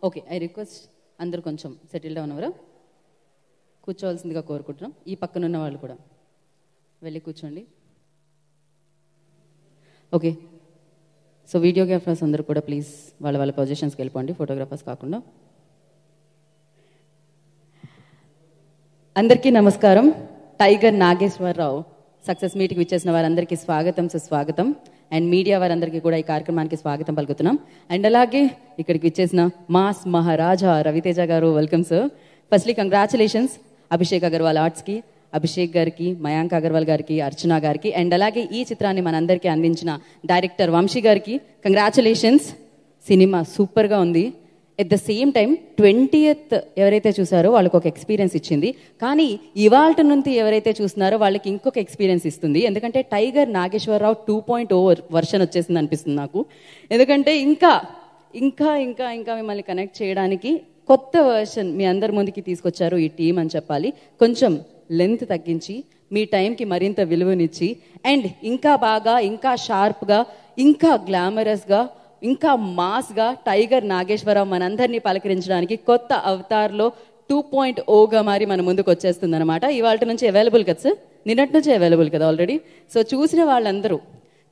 Okay, I request అందరూ కొంచెం settle down అవరా, కూర్చోవలసిందిగా కోరుకుంటున్నాం. ఈ పక్కనున్న వాళ్ళు కూడా వెళ్ళి కూర్చోండి. ఓకే, సో వీడియోగ్రాఫర్స్ అందరూ కూడా ప్లీజ్ వాళ్ళ వాళ్ళ పొజిషన్స్కి వెళ్ళిపోండి, ఫోటోగ్రాఫర్స్ కాకుండా. అందరికీ నమస్కారం. టైగర్ నాగేశ్వరరావు సక్సెస్ మీట్కి విచ్చేసిన వారందరికీ స్వాగతం, సుస్వాగతం. అండ్ మీడియా వారందరికీ కూడా ఈ కార్యక్రమానికి స్వాగతం పలుకుతున్నాం. అండ్ అలాగే ఇక్కడికి విచ్చేసిన మాస్ మహారాజా రవితేజ గారు, welcome sir. Firstly congratulations Abhishek Agarwal ఆర్ట్స్కి, అభిషేక్ గారికి, మయాంక్ అగర్వాల్ గారికి, అర్చన గారికి, అండ్ అలాగే ఈ చిత్రాన్ని మనందరికీ అందించిన డైరెక్టర్ వంశీ గారికి కంగ్రాచులేషన్స్. సినిమా సూపర్గా ఉంది. At the same time 20th ఎవరైతే చూసారో వాళ్ళకి ఒక ఎక్స్పీరియన్స్ ఇచ్చింది, కానీ ఇవాల్టి నుంచి ఎవరైతే చూస్తున్నారో వాళ్ళకి ఇంకొక ఎక్స్పీరియన్స్ ఇస్తుంది. ఎందుకంటే టైగర్ నాగేశ్వరరావు 2.0 వర్షన్ వచ్చేసింది అనిపిస్తుంది నాకు. ఎందుకంటే ఇంకా ఇంకా ఇంకా ఇంకా మిమ్మల్ని కనెక్ట్ చేయడానికి కొత్త వర్షన్ మీ అందరి ముందుకి తీసుకొచ్చారు ఈ టీం అని చెప్పాలి. కొంచెం లెంత్ తగ్గించి మీ టైంకి మరింత విలువనిచ్చి అండ్ ఇంకా బాగా, ఇంకా షార్ప్గా, ఇంకా గ్లామరస్గా, ఇంకా మాస్గా టైగర్ నాగేశ్వరరావు మనందరినీ పలకరించడానికి కొత్త అవతార్లో 2.0గా మారి మన ముందుకు వచ్చేస్తుంది అనమాట. ఇవాళ నుంచి అవైలబుల్ కదా సార్, నిన్నటి నుంచి అవైలబుల్ కదా ఆల్రెడీ. సో చూసిన వాళ్ళందరూ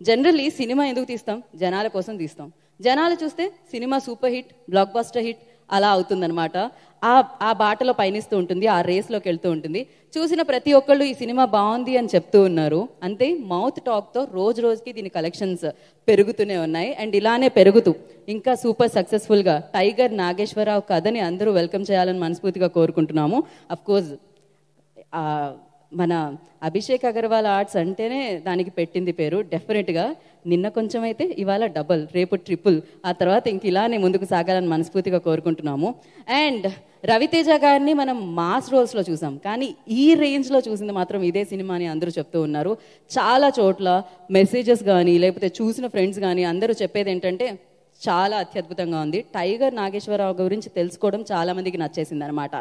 జనరల్లీ సినిమా ఎందుకు తీస్తాం? జనాల కోసం తీస్తాం. జనాలు చూస్తే cinema super hit, block buster hit అలా అవుతుందనమాట. ఆ బాటలో పయనిస్తూ ఉంటుంది, ఆ రేస్లోకి వెళ్తూ ఉంటుంది. చూసిన ప్రతి ఒక్కళ్ళు ఈ సినిమా బాగుంది అని చెప్తూ ఉన్నారు. అంతే మౌత్ టాక్తో రోజు రోజుకి దీని కలెక్షన్స్ పెరుగుతూనే ఉన్నాయి. అండ్ ఇలానే పెరుగుతూ ఇంకా సూపర్ సక్సెస్ఫుల్గా టైగర్ నాగేశ్వరరావు కథని అందరూ వెల్కమ్ చేయాలని మనస్ఫూర్తిగా కోరుకుంటున్నాము. అఫ్కోర్స్ మన అభిషేక్ అగర్వాల్ ఆర్ట్స్ అంటేనే దానికి పెట్టింది పేరు. డెఫినెట్గా నిన్న కొంచెం అయితే ఇవాళ డబల్, రేపు ట్రిపుల్, ఆ తర్వాత ఇంక ఇలానే ముందుకు సాగాలని మనస్ఫూర్తిగా కోరుకుంటున్నాము. అండ్ రవితేజ గారిని మనం మాస్ రోల్స్లో చూసాం, కానీ ఈ రేంజ్లో చూసింది మాత్రం ఇదే సినిమా అని అందరూ చెప్తూ ఉన్నారు. చాలా చోట్ల మెసేజెస్ కానీ లేకపోతే చూసిన ఫ్రెండ్స్ కానీ అందరూ చెప్పేది ఏంటంటే చాలా అత్యద్భుతంగా ఉంది. టైగర్ నాగేశ్వరరావు గురించి తెలుసుకోవడం చాలా మందికి నచ్చేసింది అనమాట.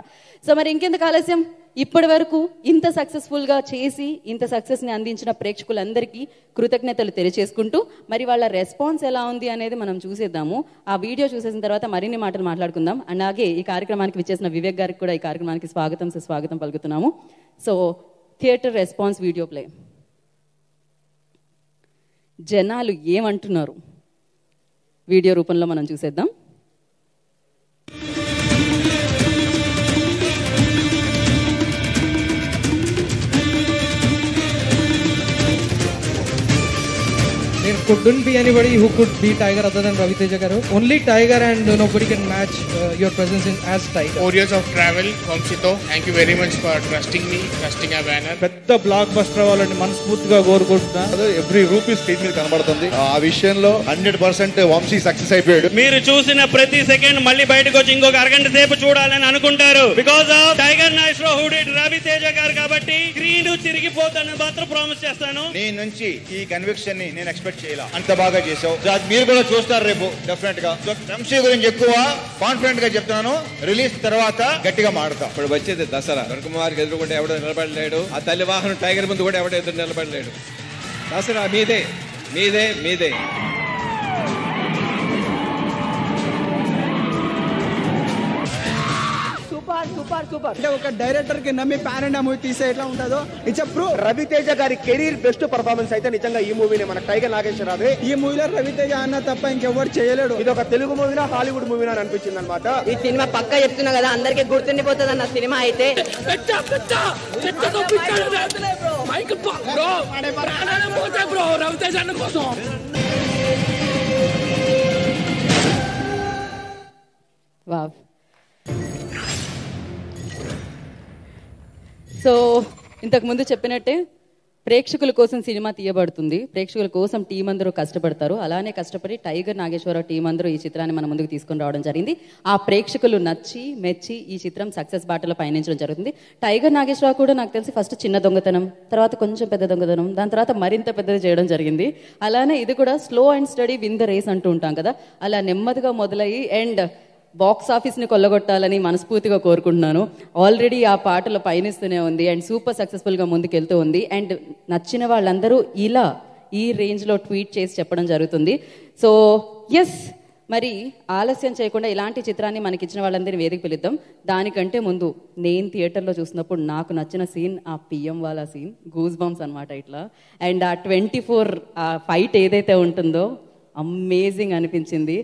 సో మరి ఇంకెందుకు ఆలస్యం, ఇప్పటి వరకు ఇంత సక్సెస్ఫుల్గా చేసి ఇంత సక్సెస్ని అందించిన ప్రేక్షకులందరికీ కృతజ్ఞతలు తెలియచేసుకుంటూ మరి వాళ్ళ రెస్పాన్స్ ఎలా ఉంది అనేది మనం చూసేద్దాము. ఆ వీడియో చూసేసిన తర్వాత మరిన్ని మాటలు మాట్లాడుకుందాం. అలాగే ఈ కార్యక్రమానికి విచ్చేసిన వివేక్ గారికి కూడా ఈ కార్యక్రమానికి స్వాగతం, సుస్వాగతం పలుకుతున్నాము. So theatre response video play. జనాలు ఏమంటున్నారు వీడియో రూపంలో మనం చూసేద్దాం. There couldn't be anybody who could beat Tiger other than Raviteja garu. Only Tiger and nobody can match your presence in as Tiger. 4 years of travel, Vamsito. Thank you very much for trusting me, trusting our banner. పెద్ద block buster అవ్వాలని మనస్ఫూర్తిగా కోరుకుంటున్నా. Every rupee screen మీద కనబడుతుంది. ఆ విషయంలో 100% Vamsi success అయిపోయాడు. మీరు చూసిన ప్రతి సెకండ్ మళ్ళీ బయటకు వచ్చి ఇంకొక అరగంట సేపు చూడాలని అనుకుంటారు. Because of tiger Nageswara Rao who did Ravi Teja garu కాబట్టి స్క్రీన్ తిరిగిపోతానని మాత్రం ప్రామిస్ చేస్తాను. నీ నుంచి ఈ కన్విక్షన్ ని నేను ఎక్స్పెక్ట్ చేయాల. అంత బాగా చేసావు. మీరు కూడా చూస్తారు రేపు డెఫినెట్ గా. వంశీ గురించి ఎక్కువ కాన్ఫిడెంట్ గా చెప్తున్నాను. రిలీజ్ తర్వాత గట్టిగా మాడతాం. ఇప్పుడు వచ్చేది దసరా. దుర్గమ్మవారికి ఎదురుకుంటే ఎవడో నిలబడలేడు. ఆ తల్లి వాహనం టైగర్ ముందు కూడా ఎవడో ఎదురు నిలబడలేడు. దసరా మీదే మీదే మీదే. Super super. అంటే ఒక డైరెక్టర్ కి నమ్మి పాన్ ఇండియా మూవీ తీసే ఎట్లా ఉంటుందో ఇట్స్ ప్రూవ్. రవితేజ గారి కెరీర్ బెస్ట్ పర్ఫార్మెన్స్ అయితే నిజంగా ఈ మూవీనే. మన టైగర్ నాగేశ్వరరావు ఈ మూవీలో రవితేజ అన్న తప్ప ఇంకెవరు చేయలేడు. ఇది ఒక తెలుగు మూవీనా హాలీవుడ్ మూవీనా అనిపించింది అనమాట. ఈ సినిమా పక్కా చెప్తున్నా కదా, అందరికి గుర్తుండిపోతుంది అన్న సినిమా అయితే. రవితేజ అన్న కోసం వావ్. సో ఇంతకుముందు చెప్పినట్టే ప్రేక్షకుల కోసం సినిమా తీయబడుతుంది, ప్రేక్షకుల కోసం టీం అందరూ కష్టపడతారు. అలానే కష్టపడి టైగర్ నాగేశ్వరరావు టీం అందరూ ఈ చిత్రాన్ని మన ముందుకు తీసుకొని రావడం జరిగింది. ఆ ప్రేక్షకులు నచ్చి మెచ్చి ఈ చిత్రం సక్సెస్ బాటలో పయనించడం జరుగుతుంది. టైగర్ నాగేశ్వరరావు కూడా నాకు తెలిసి ఫస్ట్ చిన్న దొంగతనం, తర్వాత కొంచెం పెద్ద దొంగతనం, దాని తర్వాత మరింత పెద్దది చేయడం జరిగింది. అలానే ఇది కూడా slow and steady win the race అంటూ ఉంటాం కదా, అలా నెమ్మదిగా మొదలయ్యి అండ్ బాక్స్ ఆఫీస్ని కొల్లగొట్టాలని మనస్ఫూర్తిగా కోరుకుంటున్నాను. ఆల్రెడీ ఆ పాటలో పయనిస్తూనే ఉంది అండ్ సూపర్ సక్సెస్ఫుల్గా ముందుకెళ్తూ ఉంది. అండ్ నచ్చిన వాళ్ళందరూ ఇలా ఈ రేంజ్లో ట్వీట్ చేసి చెప్పడం జరుగుతుంది. సో ఎస్, మరి ఆలస్యం చేయకుండా ఇలాంటి చిత్రాన్ని మనకి ఇచ్చిన వాళ్ళందరినీ వేదిక పిలుద్దాం. దానికంటే ముందు నేను థియేటర్లో చూసినప్పుడు నాకు నచ్చిన సీన్ ఆ పిఎం వాళ్ళ సీన్, గూస్ బంప్స్ అనమాట ఇట్లా. అండ్ ఆ 24 ఆ ఫైట్ ఏదైతే ఉంటుందో అమేజింగ్ అనిపించింది.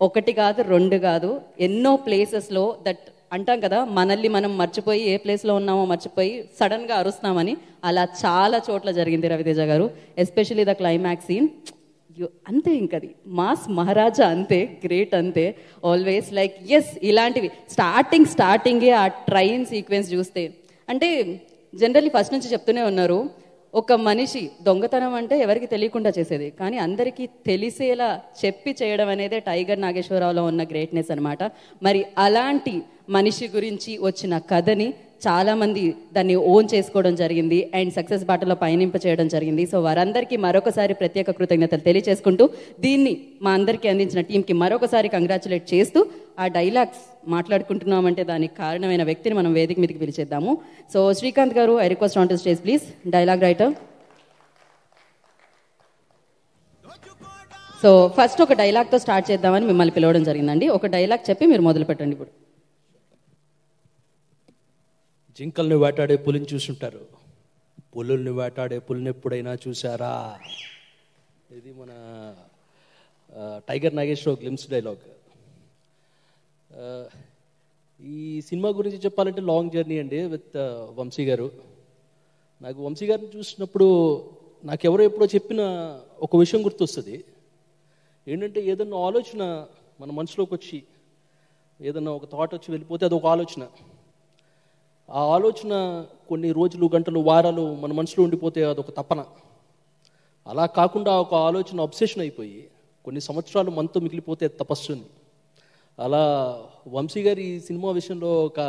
ఒకటి కాదు, రెండు కాదు, ఎన్నో ప్లేసెస్లో దట్ అంటాం కదా, మనల్ని మనం మర్చిపోయి ఏ ప్లేస్లో ఉన్నామో మర్చిపోయి సడన్గా అరుస్తామని, అలా చాలా చోట్ల జరిగింది రవితేజ గారు. ఎస్పెషలీ ద క్లైమాక్స్ సీన్ అంతే, ఇంకది మాస్ మహారాజా అంతే, గ్రేట్ అంతే ఆల్వేస్. లైక్ ఎస్, ఇలాంటివి స్టార్టింగే ఆ ట్రైన్ సీక్వెన్స్ చూస్తే, అంటే జనరల్లీ ఫస్ట్ నుంచి చెప్తూనే ఉన్నారు, ఒక మనిషి దొంగతనం అంటే ఎవరికి తెలియకుండా చేసేది, కానీ అందరికీ తెలిసేలా చెప్పి చేయడం అనేదే టైగర్ నాగేశ్వరరావులో ఉన్న గ్రేట్నెస్ అనమాట. మరి అలాంటి మనిషి గురించి వచ్చిన కథని చాలామంది దాన్ని ఓన్ చేసుకోవడం జరిగింది అండ్ సక్సెస్ బాటలో పయనింప చేయడం జరిగింది. సో వారందరికీ మరొకసారి ప్రత్యేక కృతజ్ఞతలు తెలియచేసుకుంటూ, దీన్ని మా అందరికీ అందించిన టీంకి మరొకసారి కంగ్రాచులేట్ చేస్తూ, ఆ డైలాగ్స్ మాట్లాడుకుంటున్నామంటే దానికి కారణమైన వ్యక్తిని మనం వేదిక మీదకి పిలిచేద్దాము. సో శ్రీకాంత్ గారు, I request on to stage please, dialogue writer. So first ఒక డైలాగ్తో స్టార్ట్ చేద్దామని మిమ్మల్ని పిలవడం జరిగిందండి. ఒక డైలాగ్ చెప్పి మీరు మొదలు పెట్టండి. ఇప్పుడు జింకల్ని వేటాడే పులిని చూసుంటారు, పులుల్ని వేటాడే పులిని ఎప్పుడైనా చూసారా? ఇది మన టైగర్ నాగేశ్వరరావు గ్లిమ్స్ డైలాగ్. ఈ సినిమా గురించి చెప్పాలంటే లాంగ్ జర్నీ అండి విత్ వంశీ గారు. నాకు వంశీ గారిని చూసినప్పుడు నాకు ఎవరో ఎప్పుడో చెప్పిన ఒక విషయం గుర్తొస్తుంది. ఏంటంటే, ఏదన్నా ఆలోచన మన మనసులోకి వచ్చి, ఏదన్నా ఒక థాట్ వచ్చి వెళ్ళిపోతే అది ఒక ఆలోచన. ఆ ఆలోచన కొన్ని రోజులు, గంటలు, వారాలు మన మనసులో ఉండిపోతే అదొక తపన. అలా కాకుండా ఒక ఆలోచన అబ్సెషన్ అయిపోయి కొన్ని సంవత్సరాలు మనతో మిగిలిపోతే తపస్సుని. అలా వంశీ గారు ఈ సినిమా విషయంలో ఒక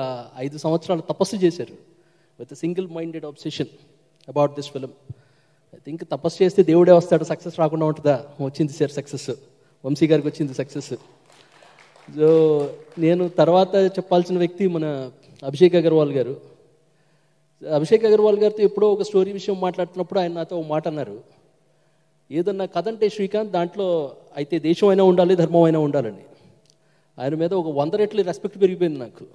5 సంవత్సరాలు తపస్సు చేశారు with single minded obsession about this film. I think తపస్సు చేస్తే దేవుడే వస్తాడు, సక్సెస్ రాకుండా ఉంటుందా? వచ్చింది సార్ సక్సెస్, వంశీ గారికి వచ్చింది సక్సెస్. సో నేను తర్వాత చెప్పాల్సిన వ్యక్తి మన అభిషేక్ అగర్వాల్ గారు. అభిషేక్ అగర్వాల్ గారితో ఎప్పుడో ఒక స్టోరీ విషయం మాట్లాడుతున్నప్పుడు ఆయన నాతో ఒక మాట అన్నారు, ఏదన్నా కథ అంటే శ్రీకాంత్ దాంట్లో అయితే దేశం అయినా ఉండాలి, ధర్మం అయినా ఉండాలని. ఆయన మీద ఒక 100 రెట్లు రెస్పెక్ట్ పెరిగిపోయింది నాకు.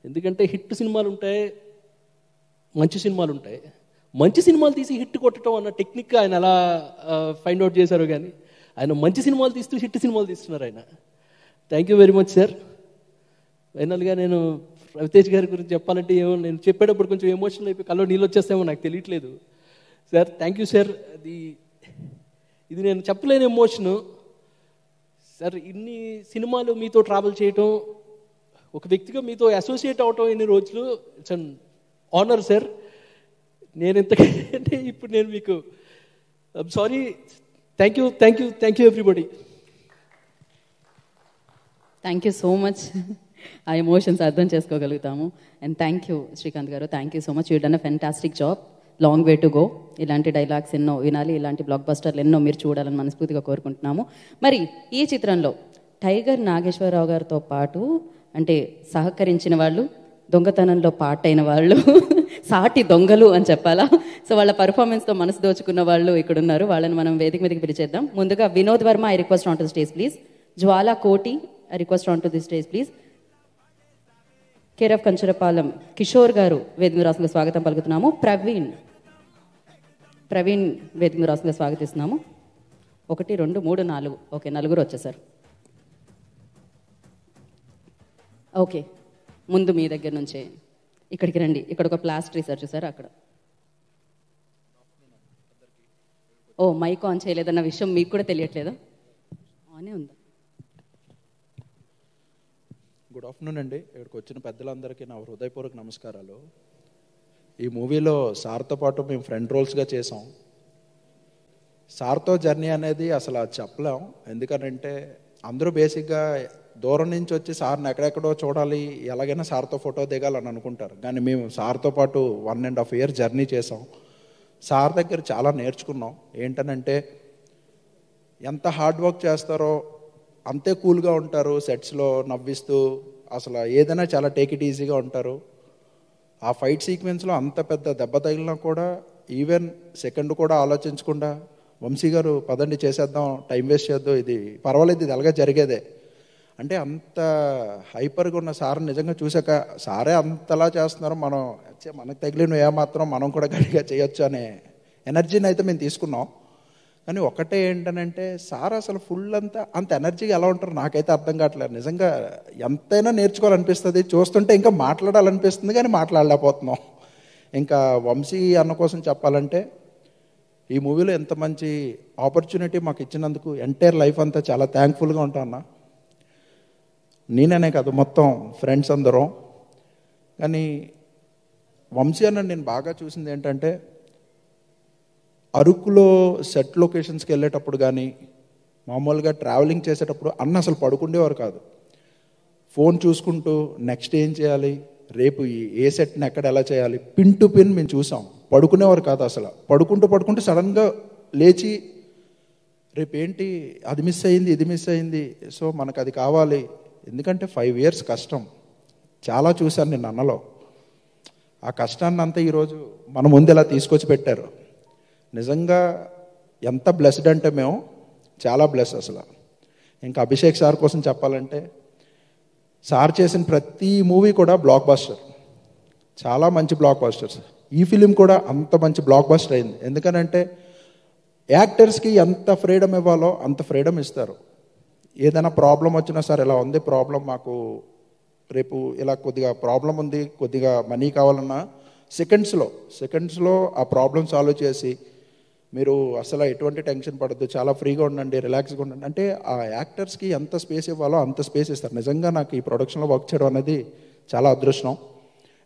ఎందుకంటే హిట్ సినిమాలు ఉంటాయి, మంచి సినిమాలు ఉంటాయి. మంచి సినిమాలు తీసి హిట్ కొట్టడం అన్న టెక్నిక్ ఆయన అలా ఫైండ్ అవుట్ చేశారు. కానీ ఆయన మంచి సినిమాలు తీస్తూ హిట్ సినిమాలు తీస్తున్నారు ఆయన. Thank you very much sir. ఫైనల్గా నేను రవితేజ్ గారి గురించి చెప్పాలంటే ఏమో, నేను చెప్పేటప్పుడు కొంచెం ఎమోషనల్ అయిపోయి కల్లో నీళ్ళు వచ్చేస్తామో నాకు తెలియట్లేదు సార్. Thank you sir. ఇది నేను చెప్పలేని ఎమోషను సార్. ఇన్ని సినిమాలు మీతో ట్రావెల్ చేయటం, ఒక వ్యక్తిగా మీతో అసోసియేట్ అవటం ఇన్ని రోజులు, ఇట్స్ అన్ ఆనర్ సార్. నేను ఎంతకంటే ఇప్పుడు నేను మీకు sorry. Thank you, thank you, thank you everybody. Thank you so much. ఆ ఎమోషన్స్ అర్థం చేసుకోగలుగుతాము. అండ్ థ్యాంక్ యూ శ్రీకాంత్ గారు, thank you so much. You done a fantastic job. Long way to go. ఇలాంటి dialogues ఎన్నో వినాలి, ఇలాంటి బ్లాక్ బస్టర్లు ఎన్నో మీరు చూడాలని మనస్ఫూర్తిగా కోరుకుంటున్నాము. మరి ఈ చిత్రంలో టైగర్ నాగేశ్వరరావు గారితో పాటు అంటే సహకరించిన వాళ్ళు, దొంగతనంలో పాటైన వాళ్ళు, సాటి దొంగలు అని చెప్పాలా, సో వాళ్ళ పర్ఫార్మెన్స్తో మనసు దోచుకున్న వాళ్ళు ఇక్కడ ఉన్నారు. వాళ్ళని మనం వేదిక మీదకి పిలిచేద్దాం. ముందుగా Vinod Varma, I request on to the stage please. Jwala Koti, I request on to the stage please. Care of Kancharapalem Kishore గారు వేదిక రాసుగా స్వాగతం పలుకుతున్నాము. ప్రవీణ్ వేదిక రాసుగా స్వాగతిస్తున్నాము. 1, 2, 3, 4 ఓకే, 4 వచ్చేసారు. ఓకే, ముందు మీ దగ్గర నుంచే ఇక్కడికి రండి. ఇక్కడ ఒక ప్లాస్టర్ సార్ చూసారు అక్కడ. ఓ మైక్ ఆన్ చేయలేదన్న విషయం మీకు కూడా తెలియట్లేదా? ఆనే ఉందా? గుడ్ ఆఫ్టర్నూన్ అండి. ఇక్కడికి వచ్చిన పెద్దలందరికీ నా హృదయపూర్వక నమస్కారాలు. ఈ మూవీలో సార్తో పాటు మేము ఫ్రంట్ రోల్స్గా చేసాం. సార్తో జర్నీ అనేది అసలు అది చెప్పలేం. ఎందుకనంటే అందరూ బేసిక్గా దూరం నుంచి వచ్చి సార్ని ఎక్కడెక్కడో చూడాలి, ఎలాగైనా సార్తో ఫోటో దిగాలని అనుకుంటారు. కానీ మేము సార్తో పాటు 1.5 years జర్నీ చేసాం. సార్ దగ్గర చాలా నేర్చుకున్నాం. ఏంటనంటే ఎంత హార్డ్ వర్క్ చేస్తారో అంతే కూల్గా ఉంటారు, సెట్స్లో నవ్విస్తూ అసలు ఏదైనా చాలా టేక్ ఇట్ ఈజీగా ఉంటారు. ఆ ఫైట్ సీక్వెన్స్లో అంత పెద్ద దెబ్బ తగిలినా కూడా ఈవెన్ సెకండ్ కూడా ఆలోచించకుండా వంశీ గారు పదండి చేసేద్దాం, టైం వేస్ట్ చేద్దాం, ఇది పర్వాలేదు, ఇది అలాగే జరిగేదే అంటే అంత హైపర్గా ఉన్న సార్ నిజంగా చూసాక సారే అంతలా చేస్తున్నారు, మనకు తగిలిన ఏమాత్రం మనం కూడా గట్టిగా చేయొచ్చు అనే ఎనర్జీని అయితే మేము తీసుకున్నాం. కానీ ఒకటే ఏంటనంటే సార్ అసలు ఫుల్ అంత ఎనర్జీగా ఎలా ఉంటారు నాకైతే అర్థం కావట్లేదు. నిజంగా ఎంతైనా నేర్చుకోవాలనిపిస్తుంది, చూస్తుంటే ఇంకా మాట్లాడాలనిపిస్తుంది కానీ మాట్లాడలేకపోతున్నాం. ఇంకా వంశీ అన్న కోసం చెప్పాలంటే ఈ మూవీలో ఎంత మంచి ఆపర్చునిటీ మాకు ఇచ్చినందుకు ఎంటైర్ లైఫ్ అంతా చాలా థ్యాంక్ఫుల్గా ఉంటాను అన్న. నేననే కాదు, మొత్తం ఫ్రెండ్స్ అందరం. కానీ వంశీ అన్న నేను బాగా చూసింది ఏంటంటే అరకులో సెట్ లొకేషన్స్కి వెళ్ళేటప్పుడు కానీ మామూలుగా ట్రావెలింగ్ చేసేటప్పుడు అన్న అసలు పడుకుండేవారు కాదు. ఫోన్ చూసుకుంటూ నెక్స్ట్ ఏం చేయాలి, రేపు ఏ సెట్ని ఎక్కడ ఎలా చేయాలి, పిన్ టు పిన్ మేము చూసాం. పడుకునేవారు కాదు అసలు. పడుకుంటూ సడన్గా లేచి రేపు ఏంటి అది మిస్ అయింది, ఇది మిస్ అయింది, సో మనకు అది కావాలి. ఎందుకంటే 5 years కష్టం చాలా చూశాను నేను అన్నలో. ఆ కష్టాన్ని అంతా ఈరోజు మన ముందు ఇలా తీసుకొచ్చి పెట్టారు. నిజంగా ఎంత బ్లెస్డ్ అంటే మేము చాలా బ్లెస్ అసలు. ఇంకా అభిషేక్ సార్ కోసం చెప్పాలంటే సార్ చేసిన ప్రతి మూవీ కూడా బ్లాక్ బస్టర్, చాలా మంచి బ్లాక్ బస్టర్స్. ఈ ఫిలిం కూడా అంత మంచి బ్లాక్ బస్టర్ అయింది. ఎందుకనంటే యాక్టర్స్కి ఎంత ఫ్రీడమ్ ఇవ్వాలో అంత ఫ్రీడమ్ ఇస్తారు. ఏదైనా ప్రాబ్లం వచ్చినా సార్ ఇలా ఉంది ప్రాబ్లం, మాకు రేపు ఇలా కొద్దిగా ప్రాబ్లం ఉంది, కొద్దిగా మనీ కావాలన్నా సెకండ్స్లో ఆ ప్రాబ్లం సాల్వ్ చేసి మీరు అసలు ఎటువంటి టెన్షన్ పడద్దు, చాలా ఫ్రీగా ఉండండి, రిలాక్స్గా ఉండండి అంటే ఆ యాక్టర్స్కి ఎంత స్పేస్ ఇవ్వాలో అంత స్పేస్ ఇస్తారు. నిజంగా నాకు ఈ ప్రొడక్షన్లో వర్క్ చేయడం అనేది చాలా అదృష్టం.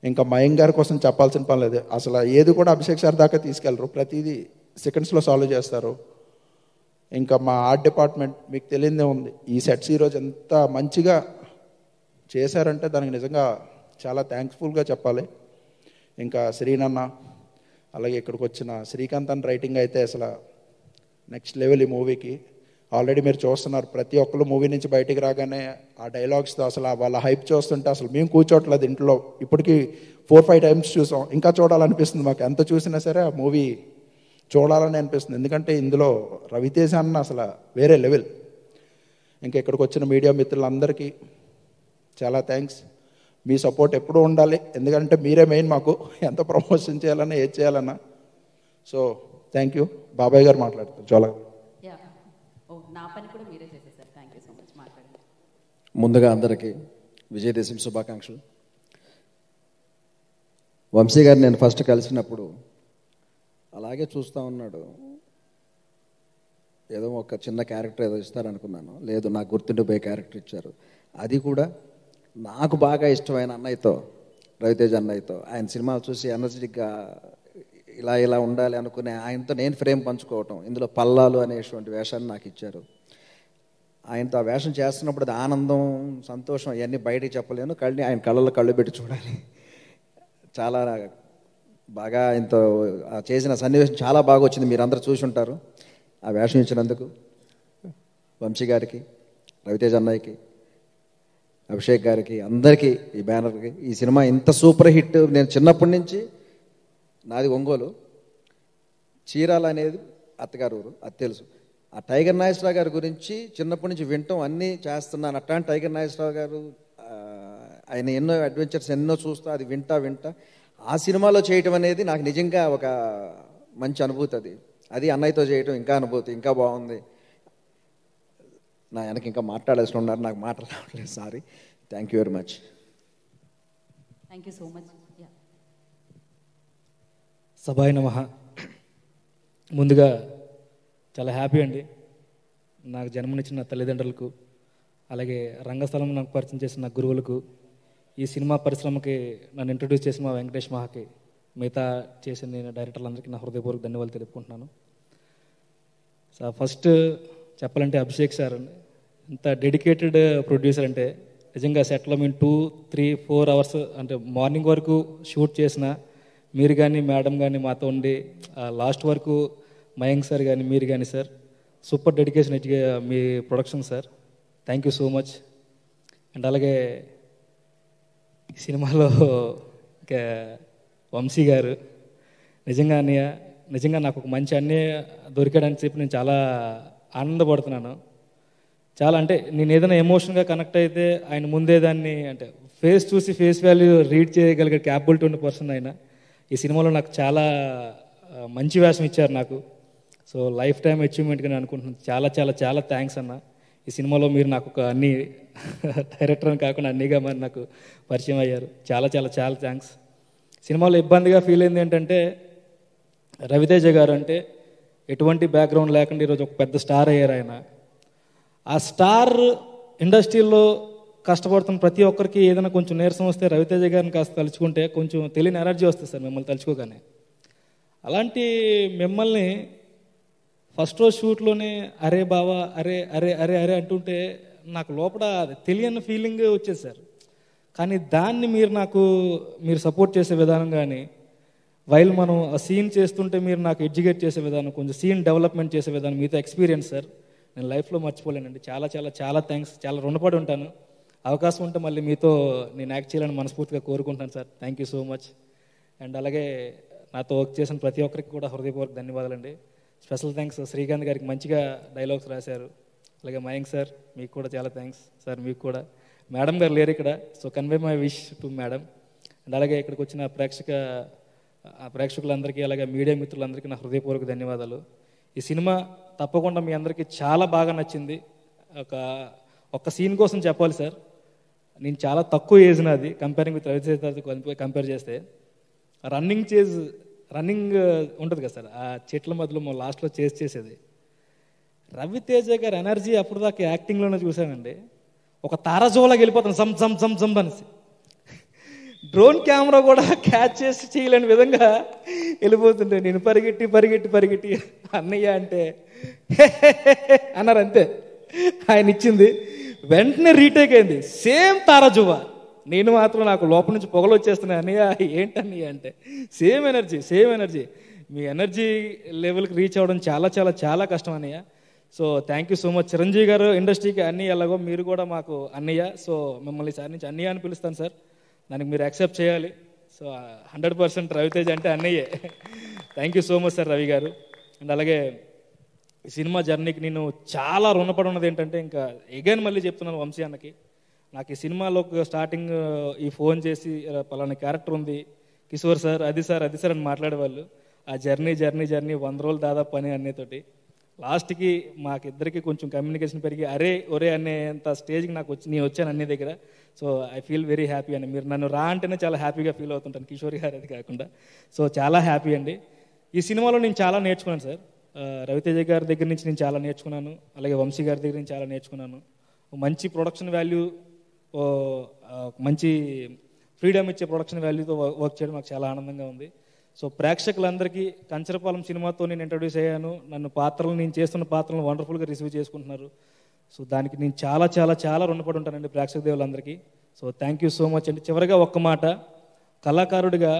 ఇంకా మయంక్ గారి కోసం చెప్పాల్సిన పని లేదు. అసలు ఏది కూడా అభిషేక్ సార్ దాకా తీసుకెళ్ళరు, ప్రతిదీ సెకండ్స్లో సాల్వ్ చేస్తారు. ఇంకా మా ఆర్ట్ డిపార్ట్మెంట్ మీకు తెలియదే ఉంది. ఈ సెట్స్ ఈరోజు ఎంత మంచిగా చేశారంటే దానికి నిజంగా చాలా థ్యాంక్ఫుల్గా చెప్పాలి. ఇంకా శ్రీనన్న, అలాగే ఇక్కడికి వచ్చిన శ్రీకాంత్ అన్న రైటింగ్ అయితే అసలు నెక్స్ట్ లెవెల్ ఈ మూవీకి. ఆల్రెడీ మీరు చూస్తున్నారు, ప్రతి ఒక్కరు మూవీ నుంచి బయటికి రాగానే ఆ డైలాగ్స్తో అసలు వాళ్ళ హైప్ చూస్తుంటే అసలు మేము కూర్చోట్లేదు ఇంట్లో. ఇప్పటికీ 4-5 times చూసాం, ఇంకా చూడాలనిపిస్తుంది మాకు. ఎంత చూసినా సరే ఆ మూవీ చూడాలని అనిపిస్తుంది. ఎందుకంటే ఇందులో రవితేజ అన్న అసలు వేరే లెవెల్. ఇంకా ఇక్కడికి వచ్చిన మీడియా మిత్రులందరికీ చాలా థ్యాంక్స్. మీ సపోర్ట్ ఎప్పుడూ ఉండాలి, ఎందుకంటే మీరే మెయిన్ మాకు ఎంత ప్రమోషన్ చేయాలన్నా ఏది చేయాలన్నా. So thank you. బాబాయ్ గారు మాట్లాడతారు చాలా. నా పని కూడా మీరే చేసేసారు. Thank you so much. మాట్లాడండి. ముందుగా అందరికీ విజయదశమి శుభాకాంక్షలు. వంశీ గారు నేను ఫస్ట్ కలిసినప్పుడు అలాగే చూస్తూ ఉన్నాడు, ఏదో ఒక చిన్న క్యారెక్టర్ ఏదో ఇస్తారనుకున్నాను. లేదు, నాకు గుర్తుండిపోయే క్యారెక్టర్ ఇచ్చారు. అది కూడా నాకు బాగా ఇష్టమైన అన్నయ్యతో, రవితేజ అన్నయ్యతో. ఆయన సినిమాలు చూసి ఎనర్జెటిక్గా ఇలా ఉండాలి అనుకునే ఆయనతో నేను ఫ్రేమ్ పంచుకోవటం. ఇందులో పల్లాలు అనేటువంటి వేషాన్ని నాకు ఇచ్చారు. ఆయనతో ఆ వేషం చేస్తున్నప్పుడు అది ఆనందం, సంతోషం ఇవన్నీ బయటికి చెప్పలేను. ఆయన కళ్ళల్లో కళ్ళు పెట్టి చూడాలి. చాలా బాగా ఆయనతో చేసిన సన్నివేశం చాలా బాగా వచ్చింది. మీరు అందరూ చూసి ఉంటారు. ఆ వేషం ఇచ్చినందుకు వంశీ గారికి, రవితేజ అన్నయ్యకి, అభిషేక్ గారికి, అందరికీ, ఈ బ్యానర్కి. ఈ సినిమా ఇంత సూపర్ హిట్. నేను చిన్నప్పటి నుంచి, నాది ఒంగోలు, చీరాల అనేది అత్తగారు ఊరు, అది తెలుసు. ఆ టైగర్ నాగేశ్వరరావు గారి గురించి చిన్నప్పటి నుంచి వింటాం, అన్నీ చేస్తున్నాను. అట్లాంటి టైగర్ నాగేశ్వరరావు గారు ఆయన ఎన్నో అడ్వెంచర్స్ ఎన్నో చూస్తా, అది వింటా ఆ సినిమాలో చేయటం అనేది నాకు నిజంగా ఒక మంచి అనుభూతి. అది అన్నయ్యతో చేయటం ఇంకా అనుభూతి, ఇంకా బాగుంది. నా వెనక ఇంకా మాట్లాడాల్సి ఉన్నారు, నాకు మాటలు రావట్లేదు, sorry. Thank you very much. Thank you so much. సభాయ నమః. ముందుగా చాలా హ్యాపీ అండి, నాకు జన్మనిచ్చిన నా తల్లిదండ్రులకు, అలాగే రంగస్థలం నాకు పరిచయం చేసిన నా గురువులకు, ఈ సినిమా పరిశ్రమకి నన్ను ఇంట్రడ్యూస్ చేసిన మా వెంకటేష్ మహాకి మిగతా చేసిన నేను డైరెక్టర్లందరికీ నా హృదయపూర్వక ధన్యవాదాలు తెలుపుకుంటున్నాను. సో ఫస్ట్ చెప్పాలంటే అభిషేక్ సార్ అండి, ఇంత డెడికేటెడ్ ప్రొడ్యూసర్ అంటే నిజంగా సెట్లో మేము 2-3-4 అవర్స్ అంటే మార్నింగ్ వరకు షూట్ చేసిన మీరు కానీ మేడం కానీ మాతో ఉండి లాస్ట్ వరకు మయాంక్ సార్ కానీ మీరు కానీ sir super dedication me production sir, thank you so much. And అలాగే ఈ సినిమాలో ఇంకా వంశీ గారు నిజంగా అన్నయ్య, నిజంగా నాకు ఒక మంచి అన్నయ్య దొరికాడని చెప్పి నేను చాలా ఆనందపడుతున్నాను. చాలా అంటే నేను ఏదైనా ఎమోషన్గా కనెక్ట్ అయితే ఆయన ముందే దాన్ని అంటే ఫేస్ చూసి ఫేస్ వాల్యూ రీడ్ చేయగలిగే క్యాపబిలిటీ ఉన్న పర్సన్ ఆయన. ఈ సినిమాలో నాకు చాలా మంచి వేషం ఇచ్చారు నాకు. సో లైఫ్ టైం అచీవ్మెంట్గా నేను అనుకుంటున్నాను. చాలా చాలా చాలా థ్యాంక్స్ అన్న. ఈ సినిమాలో మీరు నాకు ఒక అన్ని డైరెక్టర్ అని కాకుండా అన్నీగా మరి నాకు పరిచయం అయ్యారు. చాలా చాలా చాలా థ్యాంక్స్. సినిమాలో ఇబ్బందిగా ఫీల్ అయింది ఏంటంటే రవితేజ గారు అంటే ఎటువంటి బ్యాక్గ్రౌండ్ లేకుండా ఈరోజు ఒక పెద్ద స్టార్ అయ్యారు ఆయన. ఆ స్టార్ ఇండస్ట్రీలో కష్టపడుతున్న ప్రతి ఒక్కరికి ఏదైనా కొంచెం నీరసం వస్తే రవితేజ గారిని కాస్త తలుచుకుంటే కొంచెం తెలియని ఎనర్జీ వస్తుంది సార్ మిమ్మల్ని తలుచుకోగానే. అలాంటి మిమ్మల్ని ఫస్ట్ రోజు షూట్లోనే అరే బావా అరే అరే అరే అరే అంటుంటే నాకు లోపల తెలియని ఫీలింగ్ వచ్చేది సార్. కానీ దాన్ని మీరు సపోర్ట్ చేసే విధానం కానీ వైల్ మనం ఆ సీన్ చేస్తుంటే మీరు నాకు ఎడ్యుకేట్ చేసే విధానం, కొంచెం సీన్ డెవలప్మెంట్ చేసే విధానం, మీతో ఎక్స్పీరియన్స్ సార్ నేను లైఫ్లో మర్చిపోలేనండి. చాలా చాలా చాలా థ్యాంక్స్. చాలా రుణపడి ఉంటాను. అవకాశం ఉంటే మళ్ళీ మీతో నేను యాక్ట్ చేయాలని మనస్ఫూర్తిగా కోరుకుంటాను sir. Thank you so much. And అలాగే నాతో వర్క్ చేసిన ప్రతి ఒక్కరికి కూడా హృదయపూర్వక ధన్యవాదాలండి. స్పెషల్ థ్యాంక్స్ శ్రీకాంత్ గారికి, మంచిగా డైలాగ్స్ రాశారు. అలాగే మయాంక్ సార్ మీకు కూడా చాలా థ్యాంక్స్ సార్. మీకు కూడా మేడం గారు లేరు ఇక్కడ, so convey my wish to madam. And అలాగే ఇక్కడికి వచ్చిన ప్రేక్షకులందరికీ అలాగే మీడియా మిత్రులందరికీ నా హృదయపూర్వక ధన్యవాదాలు. ఈ సినిమా తప్పకుండా మీ అందరికీ చాలా బాగా నచ్చింది. ఒక్క సీన్ కోసం చెప్పాలి సార్, నేను చాలా తక్కువ ఏజ్ నాది కంపేరింగ్ విత్ రవితేజతో కంపేర్ చేస్తే. రన్నింగ్ ఉంటుంది కదా సార్, ఆ చెట్ల మధ్యలో లాస్ట్లో చేసేది రవితేజ గారి ఎనర్జీ అప్పుడు దాకా యాక్టింగ్లోనే చూసానండి. ఒక తారాజోలాగా వెళ్ళిపోతాను జమ్ జమ్ జమ్ జమ్ అనేసి. డ్రోన్ కెమెరా కూడా క్యాచ్ చేసి చేయలేని విధంగా వెళ్ళిపోతుంటే నేను పరిగెట్టి పరిగెట్టి పరిగెట్టి అన్నయ్య అంటే అన్నారు అంతే. ఆయన ఇచ్చింది వెంటనే రీటేక్ అయింది. సేమ్ తారాజువ. నేను మాత్రం నాకు లోపల నుంచి పొగలు వచ్చేస్తున్నాయి. అన్నయ్య ఏంటన్నయ్య అంటే సేమ్ ఎనర్జీ. మీ ఎనర్జీ లెవెల్కి రీచ్ అవ్వడం చాలా చాలా చాలా కష్టం అన్నయ్య. So thank you so much. Chiranjeevi గారు ఇండస్ట్రీకి అన్నయ్య ఎలాగో మీరు కూడా మాకు అన్నయ్య. సో మిమ్మల్ని సార్ నుంచి అన్నయ్య అని పిలుస్తాను సార్, దానికి మీరు యాక్సెప్ట్ చేయాలి. సో 100% రవితేజ అంటే అన్నయ్యే. Thank you so much sir Ravi గారు. అండ్ అలాగే ఈ సినిమా జర్నీకి నేను చాలా రుణపడి ఉన్నది ఏంటంటే, ఇంకా ఎగైన్ మళ్ళీ చెప్తున్నాను వంశీ అన్నకి, నాకు ఈ సినిమాలో స్టార్టింగ్ ఈ ఫోన్ చేసి పలానా క్యారెక్టర్ ఉంది కిషోర్ సార్ అది సార్ అని మాట్లాడేవాళ్ళు. ఆ జర్నీ 100 రోజులు దాదాపు పని అన్నతోటి లాస్ట్కి మాకిద్దరికి కొంచెం కమ్యూనికేషన్ పెరిగి అరే ఒరే అనేంత స్టేజ్కి నేను వచ్చాను అన్ని దగ్గర. So I feel very happy అండి. మీరు నన్ను రా అంటేనే చాలా హ్యాపీగా ఫీల్ అవుతుంటాను, కిషోర్ గారు అది కాకుండా. సో చాలా హ్యాపీ అండి. ఈ సినిమాలో నేను చాలా నేర్చుకున్నాను సార్. రవితేజ గారి దగ్గర నుంచి నేను చాలా నేర్చుకున్నాను, అలాగే వంశీ గారి దగ్గర నుంచి చాలా నేర్చుకున్నాను. మంచి ప్రొడక్షన్ వాల్యూ, మంచి ఫ్రీడమ్ ఇచ్చే ప్రొడక్షన్ వాల్యూతో వర్క్ చేయడం నాకు చాలా ఆనందంగా ఉంది. సో ప్రేక్షకులందరికీ కంచరపాలెం సినిమాతో నేను ఇంట్రడ్యూస్ అయ్యాను. నేను చేస్తున్న పాత్రలను వండర్ఫుల్గా రిసీవ్ చేసుకుంటున్నారు. సో దానికి నేను చాలా చాలా చాలా రుణపడి ఉంటానండి ప్రేక్షక దేవులందరికీ. So thank you so much అండి. చివరిగా ఒక్క మాట, కళాకారుడిగా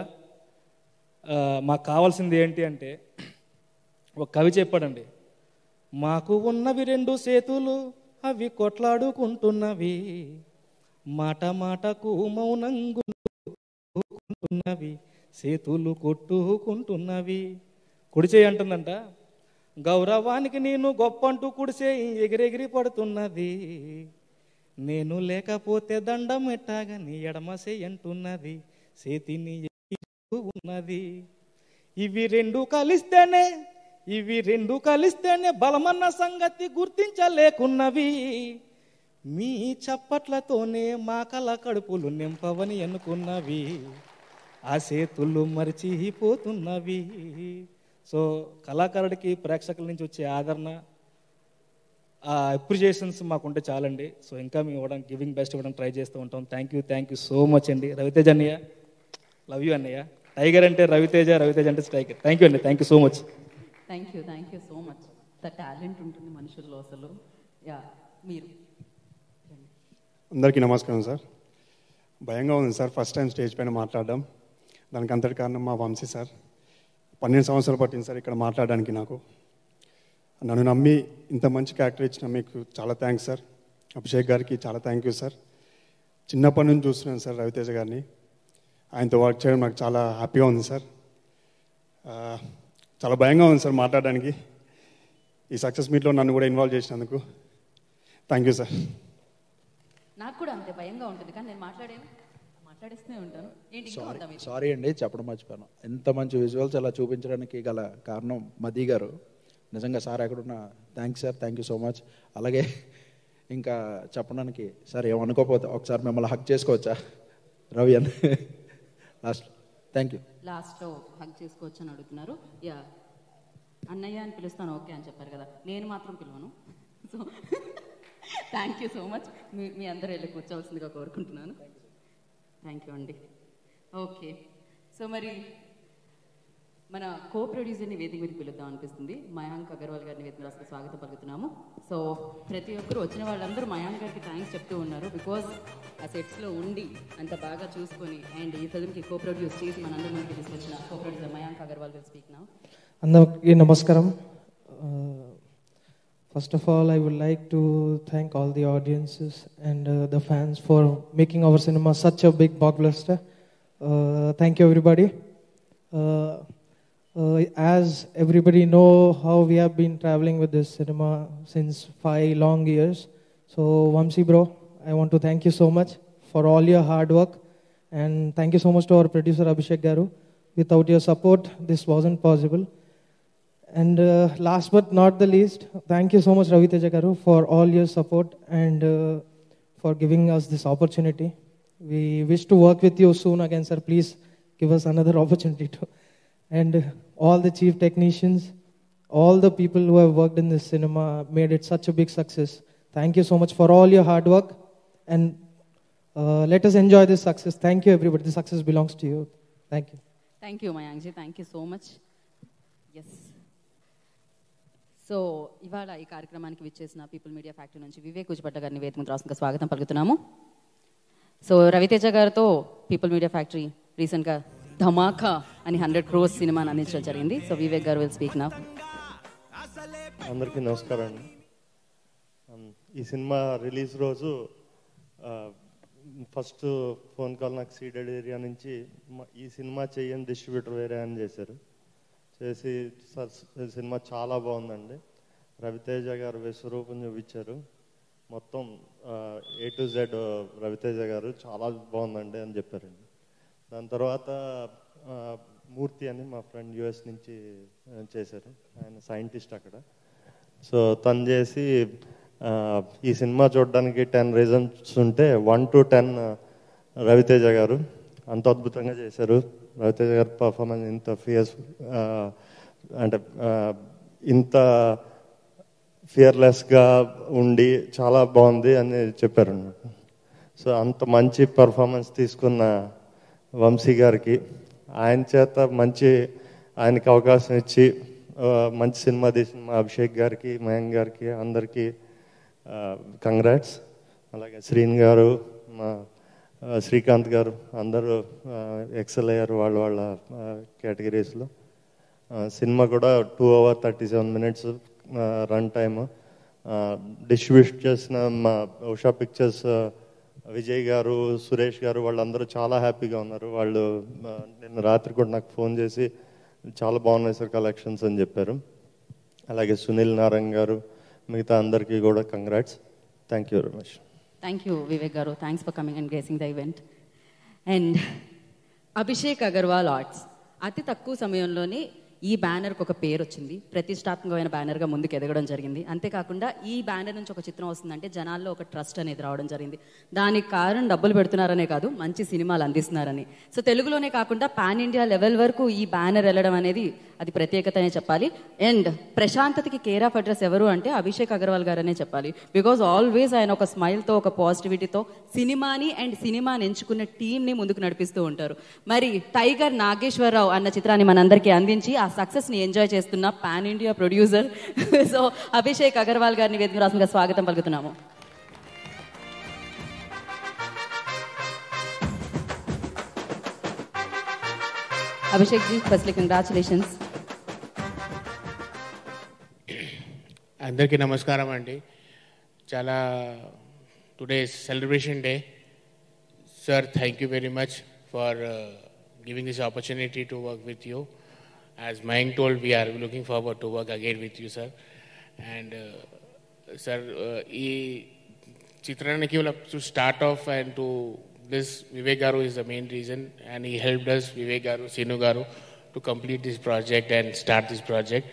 మాకు కావాల్సింది ఏంటి అంటే, ఒక కవి చెప్పాడండి, మాకు ఉన్నవి 2 చేతులు అవి కొట్లాడుకుంటున్నవి, మాట మాటకు మౌనంగుంటున్నవి, చేతులు కొట్టుకుంటున్నవి. కుడిచేయి అంటుందంట, గౌరవానికి నేను గొప్ప అంటూ కుడిచేయి ఎగిరెగిరి పడుతున్నది, నేను లేకపోతే దండం ఎట్టాగా నీ ఎడమసేయి అంటున్నది, చేతిని ఉన్నది. ఇవి రెండు కలిస్తేనే బలమన్న సంగతి గుర్తించలేకున్నవి, మీ చప్పట్లతోనే మా కళ కడుపులు నింపవని అనుకున్నవి, ఆ చేతులు మరిచిపోతున్నవి. సో కళాకారుడికి ప్రేక్షకుల నుంచి వచ్చే ఆదరణ, ఆ అప్రిషియేషన్స్ మాకుంటే చాలండి. సో ఇంకా మేము గివింగ్ బెస్ట్ ఇవ్వడం ట్రై చేస్తూ ఉంటాం. థ్యాంక్ యూ సో మచ్ అండి. రవితేజ అన్నయ్య, లవ్ యూ అన్నయ్య. టైగర్ అంటే రవితేజ, రవితేజ అంటే టైగర్. థ్యాంక్ యూ అండి, thank you so much. Thank you so much. The talent ఉంటుంది మనుషుల్లో అసలు. యా, మీరు. అందరికీ నమస్కారం సార్. భయంగా ఉంది సార్ ఫస్ట్ టైం స్టేజ్ పైన మాట్లాడడం. దానికి అంతటి కారణం మా వంశీ సార్. 12 సంవత్సరాలు పట్టింది సార్ ఇక్కడ మాట్లాడడానికి. నాకు నన్ను నమ్మి ఇంత మంచి క్యారెక్టర్ ఇచ్చిన మీకు చాలా థ్యాంక్స్ సార్. అభిషేక్ గారికి చాలా థ్యాంక్ యూ సార్. చిన్నప్పటి నుంచి చూస్తున్నాను సార్ రవితేజ గారిని. ఆయనతో వర్క్ చేయడం నాకు చాలా హ్యాపీగా ఉంది సార్. చాలా భయంగా ఉంది సార్ మాట్లాడడానికి. ఈ సక్సెస్ మీట్లో నన్ను కూడా ఇన్వాల్వ్ చేసినందుకు థ్యాంక్ యూ సార్. నాకు కూడా అంతే భయంగా ఉంటుంది, కానీ నేను మాట్లాడేస్తూనే ఉంటాను. సారీ అండి, చెప్పడం మర్చిపోయాను. ఎంత మంచి విజువల్స్ అలా చూపించడానికి గల కారణం మదీ గారు. నిజంగా సార్ ఎక్కడున్నా thanks sir, thank you so much. అలాగే ఇంకా చెప్పడానికి సార్ ఏమనుకోకపోతే ఒకసారి మిమ్మల్ని హక్ చేసుకోవచ్చా రవి అని లాస్ట్? Thank you. లాస్ట్లో హక్ చేసుకోవచ్చు అని అడుగుతున్నారు. యా, అన్నయ్య అని పిలుస్తాను ఓకే అని చెప్పారు కదా, నేను మాత్రం పిలవను. So thank you so much. మీ అందరూ వెళ్ళి కూర్చోవలసిందిగా కోరుకుంటున్నాను. థ్యాంక్ యూ అండి. ఓకే, సో మరి మన కో ప్రొడ్యూసర్ని వేదిక మీద పిలుద్దాం అనిపిస్తుంది. మయాంక్ అగర్వాల్ గారిని వేదిక మీద అసలు స్వాగతం పలుకుతున్నాము. సో ప్రతి ఒక్కరు వచ్చిన వాళ్ళందరూ మయాంక్ గారికి థ్యాంక్స్ చెప్తూ ఉన్నారు. బికాజ్ ఆ సెట్స్లో ఉండి అంత బాగా చూసుకొని అండ్ ఈ ఫిల్మ్కి కో ప్రొడ్యూస్ చేసి మనందరి ముందుకు తీసుకొచ్చిన కో ప్రొడ్యూసర్ మయాంక్ అగర్వాల్ గారు స్పీక్ నౌ. అందరికీ నమస్కారం. First of all, I would like to thank all the audiences and the fans for making our cinema such a big blockbuster. Thank you, everybody. As everybody know how we have been traveling with this cinema since 5 long years. So, Vamsi bro, I want to thank you so much for all your hard work. And thank you so much to our producer, Abhishek Garu. Without your support, this wasn't possible. And last but not the least, thank you so much Raviteja Garu for all your support and for giving us this opportunity. We wish to work with you soon again, sir. Please give us another opportunity to. And all the chief technicians, all the people who have worked in this cinema made it such a big success. Thank you so much for all your hard work and let us enjoy this success. Thank you everybody. The success belongs to you. Thank you. Thank you Mayankji. Thank you so much. Yes. So ఇవాళ ఈ కార్యక్రమానికి విచ్చేసిన people media factory నుంచి వివేక్ కుచిపట్ట గారిని వేదిక మీద రాష్ట్రంగా స్వాగతం పలుకుతున్నాము. సో రవితేజ గారితో పీపుల్ మీడియా ఫ్యాక్టరీ రీసెంట్గా ధమాకా అని 100 crores సినిమాని అందించడం జరిగింది. సో వివేక్ గారు విల్ స్పీక్ నౌ. అందరికీ నమస్కారం అండి. ఈ సినిమా రిలీజ్ రోజు ఫస్ట్ ఫోన్ కాల్ నాకు సీడెడ్ ఏరియా నుంచి ఈ సినిమా చేయని డిస్ట్రిబ్యూటర్ వేరే అని చేశారు. చేసి సార్ సినిమా చాలా బాగుందండి, రవితేజ గారు విశ్వరూపం చూపించారు, మొత్తం A to Z రవితేజ గారు చాలా బాగుందండి అని చెప్పారండి. దాని తర్వాత మూర్తి అని మా ఫ్రెండ్ US నుంచి చేశారు, ఆయన సైంటిస్ట్ అక్కడ. సో తను చేసి ఈ సినిమా చూడడానికి 10 reasons ఉంటే 1 to 10 రవితేజ గారు అంత అద్భుతంగా చేశారు. రవితేజ గారి పర్ఫార్మెన్స్ ఇంత అంటే ఇంత ఫియర్లెస్గా ఉండి చాలా బాగుంది అని చెప్పారు అన్నమాట. సో అంత మంచి పర్ఫార్మెన్స్ తీసుకున్న వంశీ గారికి ఆయన చేత ఆయనకి అవకాశం ఇచ్చి మంచి సినిమా తీసిన మా అభిషేక్ గారికి, మయాంక్ గారికి అందరికీ కంగ్రాట్స్. అలాగే శ్రీన్ గారు, మా శ్రీకాంత్ గారు అందరూ ఎక్సెల్ అయ్యారు వాళ్ళ కేటగిరీస్లో. సినిమా కూడా 2 hours 37 minutes run time. Distribute చేసిన మా ఉషా పిక్చర్స్ విజయ్ గారు, సురేష్ గారు వాళ్ళందరూ చాలా హ్యాపీగా ఉన్నారు. వాళ్ళు నిన్న రాత్రి కూడా నాకు ఫోన్ చేసి చాలా బాగున్నాయి సార్ కలెక్షన్స్ అని చెప్పారు. అలాగే సునీల్ నారాయణ గారు, మిగతా అందరికీ కూడా congrats. Thank you very much. Thank you Vivek గారు. Thanks for coming and gracing the event. And Abhishek Agarwal arts అతి తక్కువ సమయంలోనే ఈ బ్యానర్కి ఒక పేరు వచ్చింది, ప్రతిష్టాత్మకమైన బ్యానర్గా ముందుకు ఎదగడం జరిగింది. అంతేకాకుండా ఈ బ్యానర్ నుంచి ఒక చిత్రం వస్తుందంటే జనాల్లో ఒక ట్రస్ట్ అనేది రావడం జరిగింది. దానికి కారణం డబ్బులు పెడుతున్నారనే కాదు, మంచి సినిమాలు అందిస్తున్నారని. సో తెలుగులోనే కాకుండా పాన్ ఇండియా లెవెల్ వరకు ఈ బ్యానర్ వెళ్ళడం అనేది అది ప్రత్యేకత అనే చెప్పాలి. అండ్ ప్రశాంతతకి కేర్ ఆఫ్ అడ్రస్ ఎవరు అంటే అభిషేక్ అగర్వాల్ గారనే చెప్పాలి. బికాజ్ ఆల్వేస్ ఆయన ఒక స్మైల్తో, ఒక పాజిటివిటీతో సినిమాని అండ్ సినిమాని ఎంచుకున్న టీంని ముందుకు నడిపిస్తూ ఉంటారు. మరి టైగర్ నాగేశ్వరరావు అన్న చిత్రాన్ని మనందరికీ అందించి ఆ సక్సెస్ని ఎంజాయ్ చేస్తున్న pan India producer so Abhishek Agarwal గారిని వేదిక రాష్ట్రంగా స్వాగతం పలుకుతున్నాము. Abhishek ji, firstly congratulations. అందరికీ నమస్కారం అండి. చాలా today celebration day. Sir, thank you very much for giving this opportunity to work with you. As Mayank told, we are looking forward to work again with you, sir. And sir, ఈ చిత్రానికి to start off and to this, Vivek Garu is the main reason, and he helped us, Vivek Garu, Sinu Garu, to complete this project and start this project.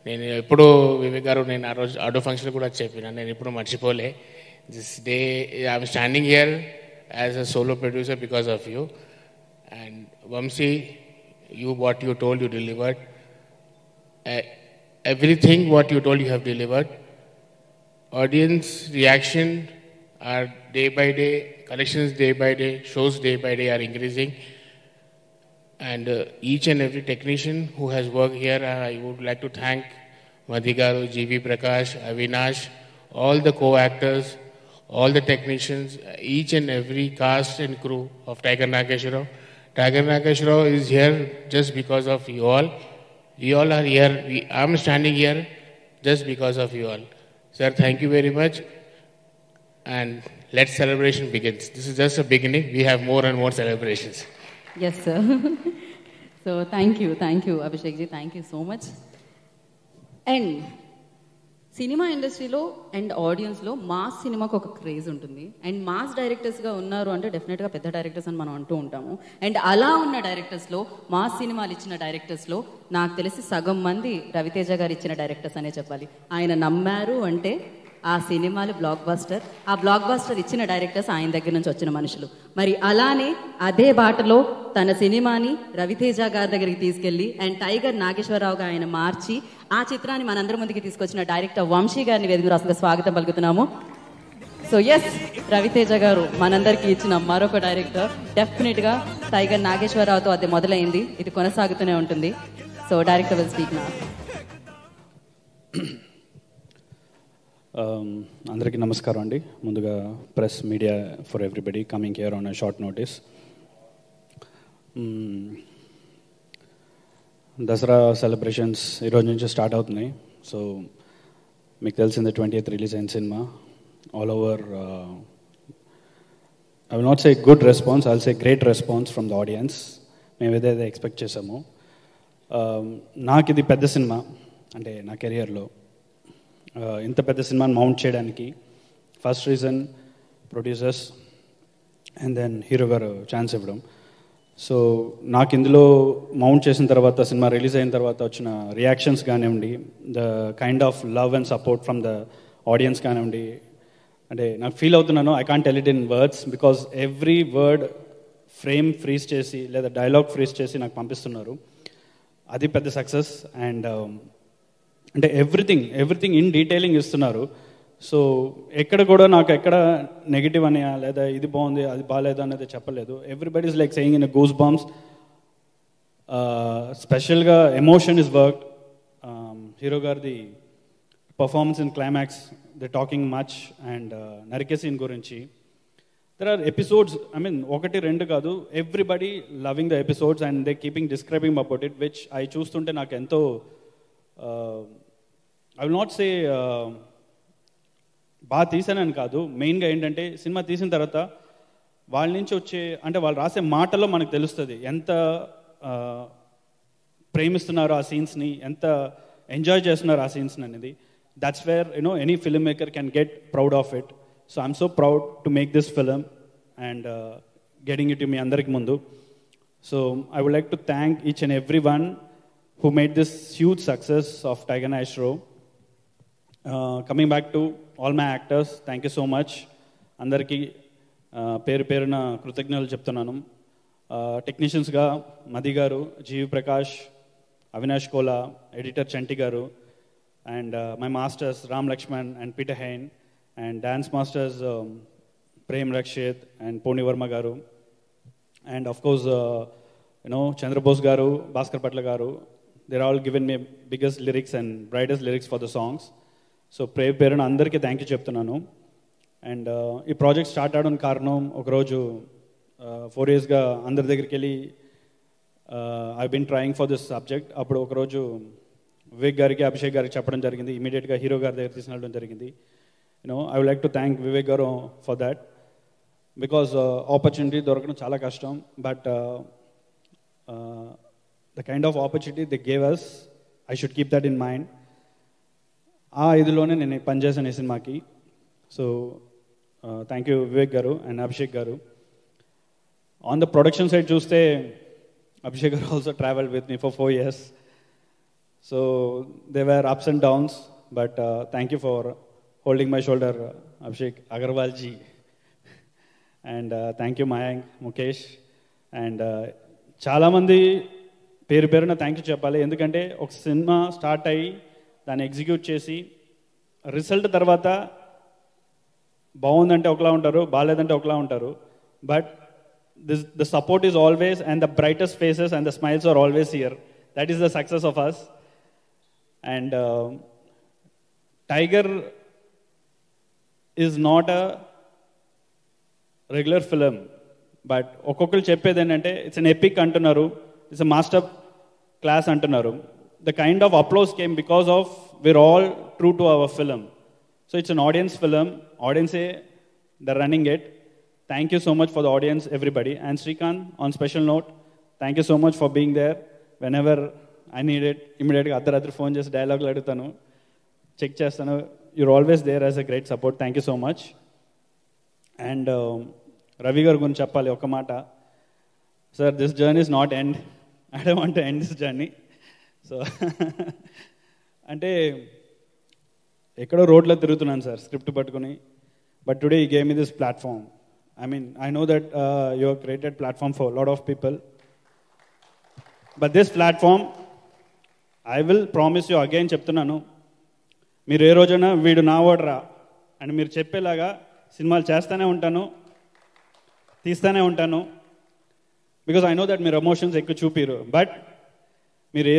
నేను ఎప్పుడు వివేక్ గారు, నేను ఆ రోజు audio function కూడా చెప్పిన, నేను ఎప్పుడు మర్చిపోలే. This day I'm standing here as a solo producer because of you. And Vamsi, you what you told, you delivered. Everything what you told, you have delivered. Audience reaction are day by day, collections day by day, shows day by day are increasing. And each and every technician who has worked here, I would like to thank Madhi Garu, GV Prakash, Avinash, all the co-actors, all the technicians, each and every cast and crew of Tiger Nageshwarao. Tiger Nageshwarao is here just because of you all. You all are here. I'm standing here just because of you all. Sir, thank you very much. And let celebration begins. This is just a beginning. We have more and more celebrations. Yes, sir. So thank you, Abhishek ji, thank you so much. And cinema ఇండస్ట్రీలో and ఆడియన్స్లో mass సినిమాకు ఒక craze ఉంటుంది. And mass డైరెక్టర్స్గా ఉన్నారు అంటే డెఫినెట్గా పెద్ద directors అని మనం అంటూ ఉంటాము. అండ్ అలా ఉన్న డైరెక్టర్స్లో, మాస్ సినిమాలు ఇచ్చిన డైరెక్టర్స్లో నాకు తెలిసి సగం మంది రవితేజ గారు ఇచ్చిన డైరెక్టర్స్ అనే చెప్పాలి. ఆయన నమ్మారు అంటే ఆ సినిమాలు బ్లాక్ బస్టర్, ఆ బ్లాక్ బస్టర్ ఇచ్చిన డైరెక్టర్స్ ఆయన దగ్గర నుంచి వచ్చిన మనుషులు. మరి అలానే అదే బాటలో తన సినిమాని రవితేజ గారి దగ్గరికి తీసుకెళ్లి అండ్ టైగర్ నాగేశ్వరరావుగా ఆయన మార్చి ఆ చిత్రాన్ని మనందరి ముందుకి తీసుకొచ్చిన డైరెక్టర్ వంశీ గారిని వేదిక రాష్ట్రంగా స్వాగతం పలుకుతున్నాము. సో ఎస్, రవితేజ గారు మనందరికీ ఇచ్చిన మరొక డైరెక్టర్. డెఫినెట్గా టైగర్ నాగేశ్వరరావుతో అది మొదలైంది, ఇది కొనసాగుతూనే ఉంటుంది. So director will speak now. అందరికీ నమస్కారం అండి. ముందుగా press, media, for everybody coming here on a short notice. Dasara celebrations ఈరోజు నుంచి స్టార్ట్ అవుతున్నాయి. సో మీకు తెలిసింది 20th రిలీజ్ అయిన cinema. All over I will not say good response, I will say great response from the audience. మేము ఏదైతే expect చేసామో. నాకు ఇది పెద్ద సినిమా అంటే నా కెరియర్లో. ఇంత పెద్ద సినిమాని మౌంట్ చేయడానికి first reason producers and then hero garu chance ఇవ్వడం. సో నాకు ఇందులో మౌంట్ చేసిన తర్వాత, సినిమా రిలీజ్ అయిన తర్వాత వచ్చిన రియాక్షన్స్ కానివ్వండి, the kind of love and support from the audience కానివ్వండి, అంటే నాకు ఫీల్ అవుతున్నాను. I can't tell it in words because every word frame freeze చేసి లేదా డైలాగ్ ఫ్రీజ్ చేసి నాకు పంపిస్తున్నారు. అది పెద్ద సక్సెస్. అండ్ అంటే ఎవ్రీథింగ్ ఇన్ డీటెయిలింగ్ ఇస్తున్నారు. సో ఎక్కడ కూడా నాకు ఎక్కడ నెగిటివ్ అని లేదా ఇది బాగుంది అది బాగాలేదు అనేది చెప్పలేదు. Everybody is like saying in goose bumps. స్పెషల్గా ఎమోషన్ ఇస్ వర్క్. హీరో గారిది performance in climax, the talking much. And నరికే సీన్ గురించి there are episodes, I mean 1-2 కాదు, everybody loving the episodes and they keeping describing about it, which I చూస్తుంటే నాకు ఎంతో I will not say బాగా తీసానని కాదు, మెయిన్గా ఏంటంటే సినిమా తీసిన తర్వాత వాళ్ళ నుంచి వచ్చే, అంటే వాళ్ళు రాసే మాటల్లో మనకు తెలుస్తుంది ఎంత ప్రేమిస్తున్నారు ఆ సీన్స్ని, ఎంత ఎంజాయ్ చేస్తున్నారు ఆ సీన్స్ని అనేది. That's where any film maker can get proud of it. So I'm so proud to make this film and getting it మీ అందరికి ముందు. So I would like to thank each and every one who made this huge success of Tiger Nageshwarao. Coming back to all my actors, thank you so much. Andarki పేరు పేరున కృతజ్ఞతలు చెప్తున్నాను. టెక్నీషియన్స్గా Madhi garu, G V Prakash, Avinash Kolla, editor Chanti garu, and my masters Ram Lakshman and Peter Hein, and dance masters Prem Rakshith and Poni Varma గారు, and of course Chandrabose గారు, భాస్కర్ పట్ల గారు. they're all given me biggest lyrics and brightest lyrics for the songs. So పేరున అందరికీ థ్యాంక్ యూ చెప్తున్నాను. అండ్ ఈ project start అవడం కారణం, ఒకరోజు 4 yearsగా అందరి దగ్గరికి వెళ్ళి I been trying for this subject. అప్పుడు ఒకరోజు వివేక్ గారికి, అభిషేక్ గారికి చెప్పడం జరిగింది. ఇమీడియట్గా హీరో గారి దగ్గర తీసుకెళ్ళడం జరిగింది. I would like to thank Vivek garu for that, because opportunity దొరకడం చాలా కష్టం. But the kind of opportunity they gave us, I should keep that in mind. ఇదిలోనే నేను పనిచేశాను ఈ సినిమాకి. సో థ్యాంక్ యూ వివేక్ గారు అండ్ అభిషేక్ గారు. ఆన్ ద ప్రొడక్షన్ సైడ్ చూస్తే Abhishek garu also travelled with me for 4 years. So they were ups and downs, but thank you for holding my shoulder Abhishek Agarwal ji. And thank you Mayank, Mukesh, and చాలామంది పేరున thank you చెప్పాలి. ఎందుకంటే ఒక cinema start అయ్యి దాన్ని execute చేసి result తర్వాత బాగుందంటే ఒకలా ఉంటారు, బాగాలేదంటే ఒకలా ఉంటారు. But the support is always and the brightest faces and the smiles are always here. That is the success of us. And Tiger is not a regular film, but ఒక్కొక్కరు చెప్పేది ఏంటంటే ఇట్స్ అన్ ఎపిక్ అంటున్నారు, it's a master class అంటున్నారు. The kind of applause came because of we're all true to our film. So it's an audience film, ఆడియన్సే the running it. Thank you so much for the audience everybody. And Srikanth, on special note, thank you so much for being there whenever I need it. ఇమీడియట్గా అద్దరు phone చేసి డైలాగులు అడుగుతాను, check చేస్తాను. You're always there as a great support. Thank you so much. And Ravi గారి గురించి చెప్పాలి ఒక మాట. Sir, this journey is not end. I don't want to end this journey. So అంటే ఎక్కడో రోడ్లో తిరుగుతున్నాను సార్ స్క్రిప్ట్ పట్టుకుని, బట్ టుడే ఈ game me this platform. I mean I know that you have created platform for lot of people, but this platform I will promise you again చెప్తున్నాను, మీరు ఏ రోజైనా వీడు నా ఓడరా అని మీరు చెప్పేలాగా సినిమాలు చేస్తూనే ఉంటాను, తీస్తూనే ఉంటాను. బికాజ్ ఐ నో దట్ మీరు ఎమోషన్స్ ఎక్కువ చూపిరు. బట్ మీరు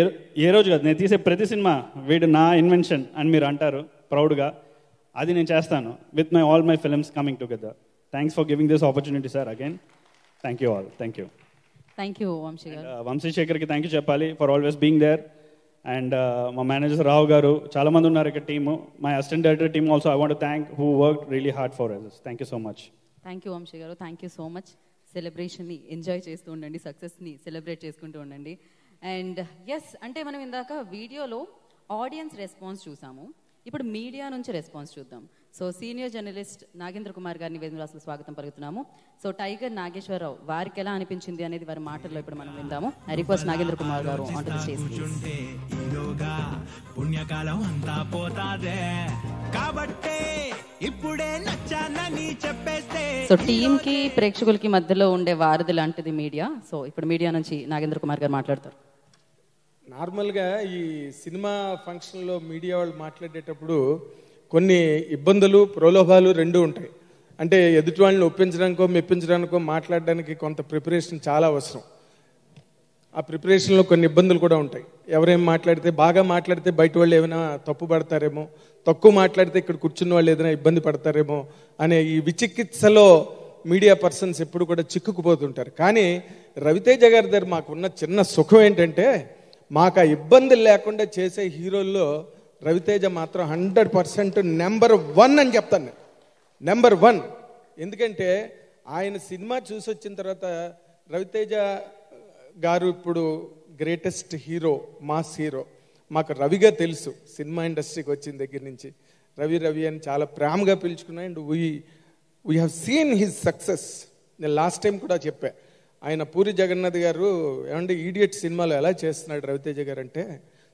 ఏ రోజు కాదు, నేను తీసే ప్రతి సినిమా వీడు నా ఇన్వెన్షన్ అని మీరు అంటారు ప్రౌడ్గా. అది నేను చేస్తాను with all my films coming together. Thanks for giving this opportunity sir again. Thank you all. Thank you. Thank you Vamsi గారు. వంశీశేఖర్కి థ్యాంక్ యూ చెప్పాలి for always being there. And మా మేనేజర్ రావు గారు, చాలామంది ఉన్నారు ఇక్కడ team. My assistant director team also I want to thank who work really hard for us. Thank you so much. Thank you Vamsi గారు. Thank you so much. సెలబ్రేషన్ని enjoy చేస్తూ ఉండండి, సక్సెస్ని celebrate చేసుకుంటూ ఉండండి. అండ్ ఎస్, అంటే మనం ఇందాక వీడియోలో ఆడియన్స్ రెస్పాన్స్ చూసాము, ఇప్పుడు మీడియా నుంచి రెస్పాన్స్ చూద్దాం. So senior journalist Nagendra Kumar గారిని వేదికలో అసలు స్వాగతం పలుకుతున్నాము. సో టైగర్ నాగేశ్వరరావు వారికి ఎలా అనిపించింది అనేది వారి మాటల్లో ఇప్పుడు మనం విందాము. ఐ రిక్వెస్ట్ నాగేంద్ర కుమార్ గారు ఆన్ టు ది స్టేజ్. పుణ్యకాలం అంతా పోతాదే కాబట్టే ఇప్పుడే నచ్చానని చెప్పేస్తే. సో టీమ్ కి ప్రేక్షకులకి మధ్యలో ఉండే వారధి లాంటిది మీడియా. సో ఇప్పుడు మీడియా నుంచి నాగేంద్ర కుమార్ గారు మాట్లాడతారు. నార్మల్గా ఈ సినిమా ఫంక్షన్లో మీడియా వాళ్ళు మాట్లాడేటప్పుడు కొన్ని ఇబ్బందులు, ప్రలోభాలు రెండూ ఉంటాయి. అంటే ఎదుటి వాళ్ళని ఒప్పించడానికో మెప్పించడానికో మాట్లాడడానికి కొంత ప్రిపరేషన్ చాలా అవసరం. ఆ ప్రిపరేషన్లో కొన్ని ఇబ్బందులు కూడా ఉంటాయి. ఎవరేం మాట్లాడితే, బాగా మాట్లాడితే బయట వాళ్ళు ఏమైనా తప్పు పడతారేమో, తక్కువ మాట్లాడితే ఇక్కడ కూర్చున్న వాళ్ళు ఏదైనా ఇబ్బంది పడతారేమో అనే ఈ విచికిత్సలో మీడియా పర్సన్స్ ఎప్పుడు కూడా చిక్కుకుపోతుంటారు. కానీ రవితేజ గారి దగ్గర మాకున్న చిన్న సుఖం ఏంటంటే, మాకు ఆ ఇబ్బందులు లేకుండా చేసే హీరోల్లో రవితేజ మాత్రం 100% నెంబర్ 1 అని చెప్తాను నేను. నెంబర్ 1. ఎందుకంటే ఆయన సినిమా చూసి వచ్చిన తర్వాత రవితేజ గారు ఇప్పుడు గ్రేటెస్ట్ హీరో, మాస్ హీరో. మాకు రవిగా తెలుసు సినిమా ఇండస్ట్రీకి వచ్చిన దగ్గర నుంచి. రవి రవి అని చాలా ప్రేమగా పిలుచుకున్నా. And we have seen his success. నేను లాస్ట్ టైం కూడా చెప్పా, ఆయన పూరి జగన్నాథ్ గారు ఏమంటే ఈడియట్ సినిమాలో ఎలా చేస్తున్నాడు రవితేజ గారు అంటే,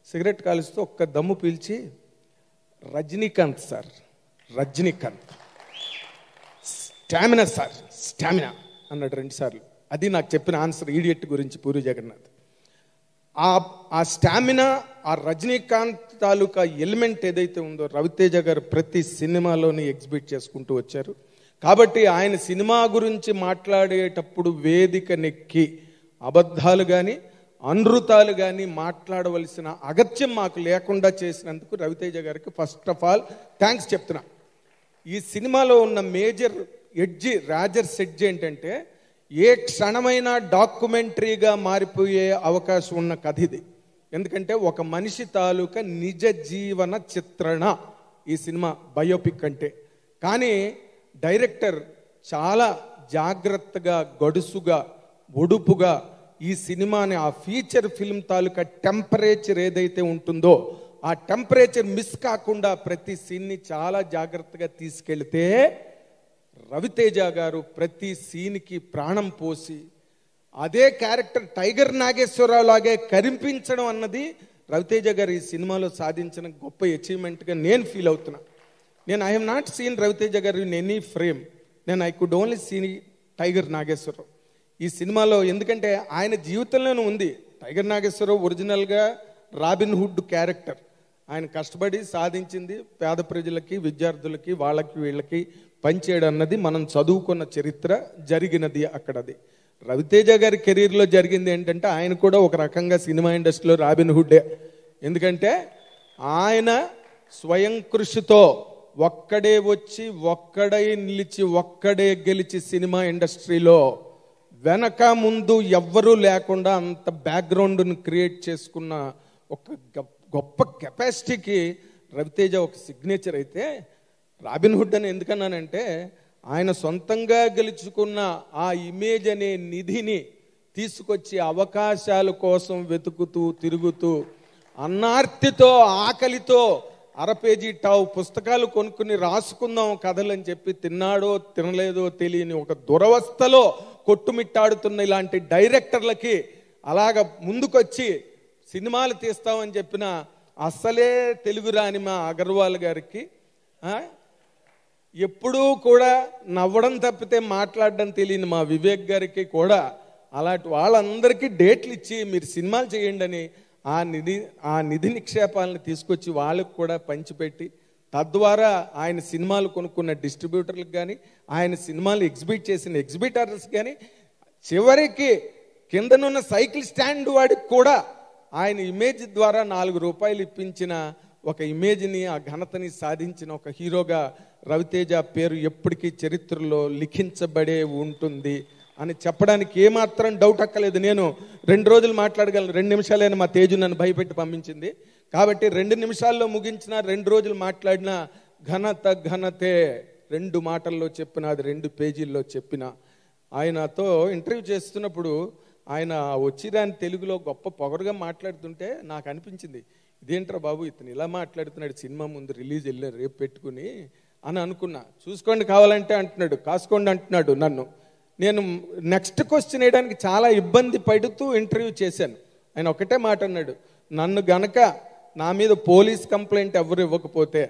సిగరెట్ కాలుస్తూ ఒక్క దమ్ము పీల్చి Rajinikanth sir, Rajinikanth stamina sir, stamina అన్నాడు 2 సార్లు. అది నాకు చెప్పిన ఆన్సర్ ఈడియట్ గురించి పూరి జగన్నాథ్. ఆ స్టామినా, ఆ రజనీకాంత్ తాలూకా ఎలిమెంట్ ఏదైతే ఉందో రవితేజ గారు ప్రతి సినిమాలోని ఎగ్జిబిట్ చేసుకుంటూ వచ్చారు. కాబట్టి ఆయన సినిమా గురించి మాట్లాడేటప్పుడు వేదిక నెక్కి అబద్ధాలు కానీ అనృతాలు కానీ మాట్లాడవలసిన అగత్యం మాకు లేకుండా చేసినందుకు రవితేజ గారికి ఫస్ట్ ఆఫ్ ఆల్ థ్యాంక్స్ చెప్తున్నా. ఈ సినిమాలో ఉన్న మేజర్ రాజర్ సెడ్జ్ ఏంటంటే ఏ క్షణమైనా డాక్యుమెంటరీగా మారిపోయే అవకాశం ఉన్న కథ ఇది. ఎందుకంటే ఒక మనిషి తాలూకా నిజ జీవన చిత్రణ ఈ సినిమా బయోపిక్ అంటే. కానీ డైరెక్టర్ చాలా జాగ్రత్తగా, గడుసుగా, ఒడుపుగా ఈ సినిమాని ఆ ఫీచర్ ఫిల్మ్ తాలూకా టెంపరేచర్ ఏదైతే ఉంటుందో ఆ టెంపరేచర్ మిస్ కాకుండా ప్రతి సీన్ని చాలా జాగ్రత్తగా తీసుకెళ్తే రవితేజ గారు ప్రతి సీన్కి ప్రాణం పోసి అదే క్యారెక్టర్ టైగర్ నాగేశ్వరరావు లాగే కరింపించడం అన్నది రవితేజ గారు ఈ సినిమాలో సాధించిన గొప్ప అచీవ్మెంట్గా నేను ఫీల్ అవుతున్నా. నేను I have not seen Ravi Teja garu in any frame. నేను I could only see tiger Nageswara Rao ఈ సినిమాలో. ఎందుకంటే ఆయన జీవితంలోనూ ఉంది. టైగర్ నాగేశ్వరరావు ఒరిజినల్గా రాబిన్ హుడ్ క్యారెక్టర్. ఆయన కష్టపడి సాధించింది పేద ప్రజలకి, విద్యార్థులకి, వాళ్ళకి వీళ్ళకి పనిచేయడం అన్నది మనం చదువుకున్న చరిత్ర, జరిగినది అక్కడది. రవితేజ గారి కెరీర్లో జరిగింది ఏంటంటే ఆయన కూడా ఒక రకంగా సినిమా ఇండస్ట్రీలో రాబిన్ హుడ్డే. ఎందుకంటే ఆయన స్వయం కృషితో ఒక్కడే వచ్చి, ఒక్కడే నిలిచి, ఒక్కడే గెలిచి సినిమా ఇండస్ట్రీలో వెనక ముందు ఎవ్వరూ లేకుండా అంత బ్యాక్గ్రౌండ్ని క్రియేట్ చేసుకున్న ఒక గొప్ప కెపాసిటీకి రవితేజ ఒక సిగ్నేచర్. అయితే రాబిన్ హుడ్ అని ఎందుకన్నానంటే ఆయన సొంతంగా గెలుచుకున్న ఆ ఇమేజ్ అనే నిధిని తీసుకొచ్చి అవకాశాల కోసం వెతుకుతూ తిరుగుతూ అన్నార్తితో, ఆకలితో అరపేజీ టావు పుస్తకాలు కొనుక్కుని రాసుకుందాం కథలు అని చెప్పి తిన్నాడో తినలేదో తెలియని ఒక దురవస్థలో కొట్టుమిట్టాడుతున్న ఇలాంటి డైరెక్టర్లకి అలాగ ముందుకొచ్చి సినిమాలు తీస్తామని చెప్పిన అస్సలే తెలుగు రాని మా అగర్వాల్ గారికి ఎప్పుడూ కూడా నవ్వడం తప్పితే మాట్లాడడం తెలియని మా వివేక్ గారికి కూడా అలాంటి వాళ్ళందరికీ డేట్లు ఇచ్చి మీరు సినిమాలు చేయండి అని ఆ నిధి నిక్షేపాలను తీసుకొచ్చి వాళ్ళకు కూడా పంచిపెట్టి తద్వారా ఆయన సినిమాలు కొనుక్కున్న డిస్ట్రిబ్యూటర్లకు కానీ, ఆయన సినిమాలు ఎగ్జిబిట్ చేసిన ఎగ్జిబిటర్స్ కానీ, చివరికి కిందనున్న సైకిల్ స్టాండ్ వాడికి కూడా ఆయన ఇమేజ్ ద్వారా 4 రూపాయలు ఇప్పించిన ఒక ఇమేజ్ని, ఆ ఘనతని సాధించిన ఒక హీరోగా రవితేజ పేరు ఎప్పటికీ చరిత్రలో లిఖించబడే ఉంటుంది అని చెప్పడానికి ఏమాత్రం డౌట్ అక్కలేదు. నేను 2 రోజులు మాట్లాడగలను, 2 నిమిషాలైనా మా తేజు నన్ను భయపెట్టి పంపించింది. కాబట్టి 2 నిమిషాల్లో ముగించిన, 2 రోజులు మాట్లాడిన ఘనతే 2 మాటల్లో చెప్పిన, అది 2 పేజీల్లో చెప్పిన. ఆయనతో ఇంటర్వ్యూ చేస్తున్నప్పుడు ఆయన వచ్చిరాని తెలుగులో గొప్ప పొగరుగా మాట్లాడుతుంటే నాకు అనిపించింది, ఇదేంట్రా బాబు ఇతను ఇలా మాట్లాడుతున్నాడు సినిమా ముందు రిలీజ్ వెళ్ళారు రేపు పెట్టుకుని అని అనుకున్నా. చూసుకోండి కావాలంటే అంటున్నాడు, కాసుకోండి అంటున్నాడు నన్ను. నేను నెక్స్ట్ క్వశ్చన్ వేయడానికి చాలా ఇబ్బంది పడుతూ ఇంటర్వ్యూ చేశాను. ఆయన ఒకటే మాట అన్నాడు, నన్ను గనక నా మీద పోలీస్ కంప్లైంట్ ఎవరు ఇవ్వకపోతే,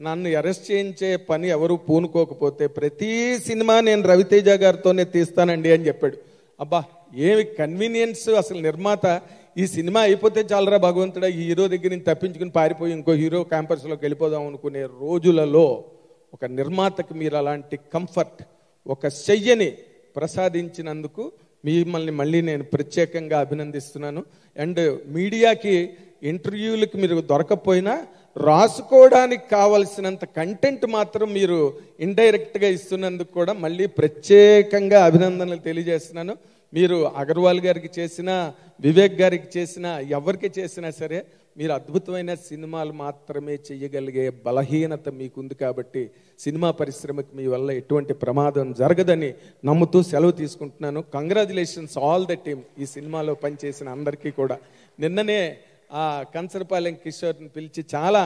నన్ను అరెస్ట్ చేయించే పని ఎవరు పూనుకోకపోతే ప్రతి సినిమా నేను రవితేజ గారితోనే తీస్తానండి అని చెప్పాడు. అబ్బా ఏమి కన్వీనియన్స్! అసలు నిర్మాత ఈ సినిమా అయిపోతే చాలరా భగవంతుడా, ఈ హీరో దగ్గర నుంచి తప్పించుకుని పారిపోయి ఇంకో హీరో క్యాంపస్లోకి వెళ్ళిపోదాం అనుకునే రోజులలో ఒక నిర్మాతకి మీరు అలాంటి కంఫర్ట్, ఒక శయ్యని ప్రసాదించినందుకు మిమ్మల్ని మళ్ళీ నేను ప్రత్యేకంగా అభినందిస్తున్నాను. అండ్ మీడియాకి ఇంటర్వ్యూలకి మీరు దొరకపోయినా రాసుకోవడానికి కావలసినంత కంటెంట్ మాత్రం మీరు ఇండైరెక్ట్గా ఇస్తున్నందుకు కూడా మళ్ళీ ప్రత్యేకంగా అభినందనలు తెలియజేస్తున్నాను. మీరు అగర్వాల్ గారికి చేసినా, వివేక్ గారికి చేసినా, ఎవరికి చేసినా సరే మీరు అద్భుతమైన సినిమాలు మాత్రమే చేయగలిగే బలహీనత మీకుంది. కాబట్టి సినిమా పరిశ్రమకి మీ వల్ల ఎటువంటి ప్రమాదం జరగదని నమ్ముతూ సెలవు తీసుకుంటున్నాను. కంగ్రాచులేషన్స్ ఆల్ ద టీమ్, ఈ సినిమాలో పనిచేసిన అందరికీ కూడా. నిన్ననే ఆ కంచరపాలెం కిషోర్ని పిలిచి చాలా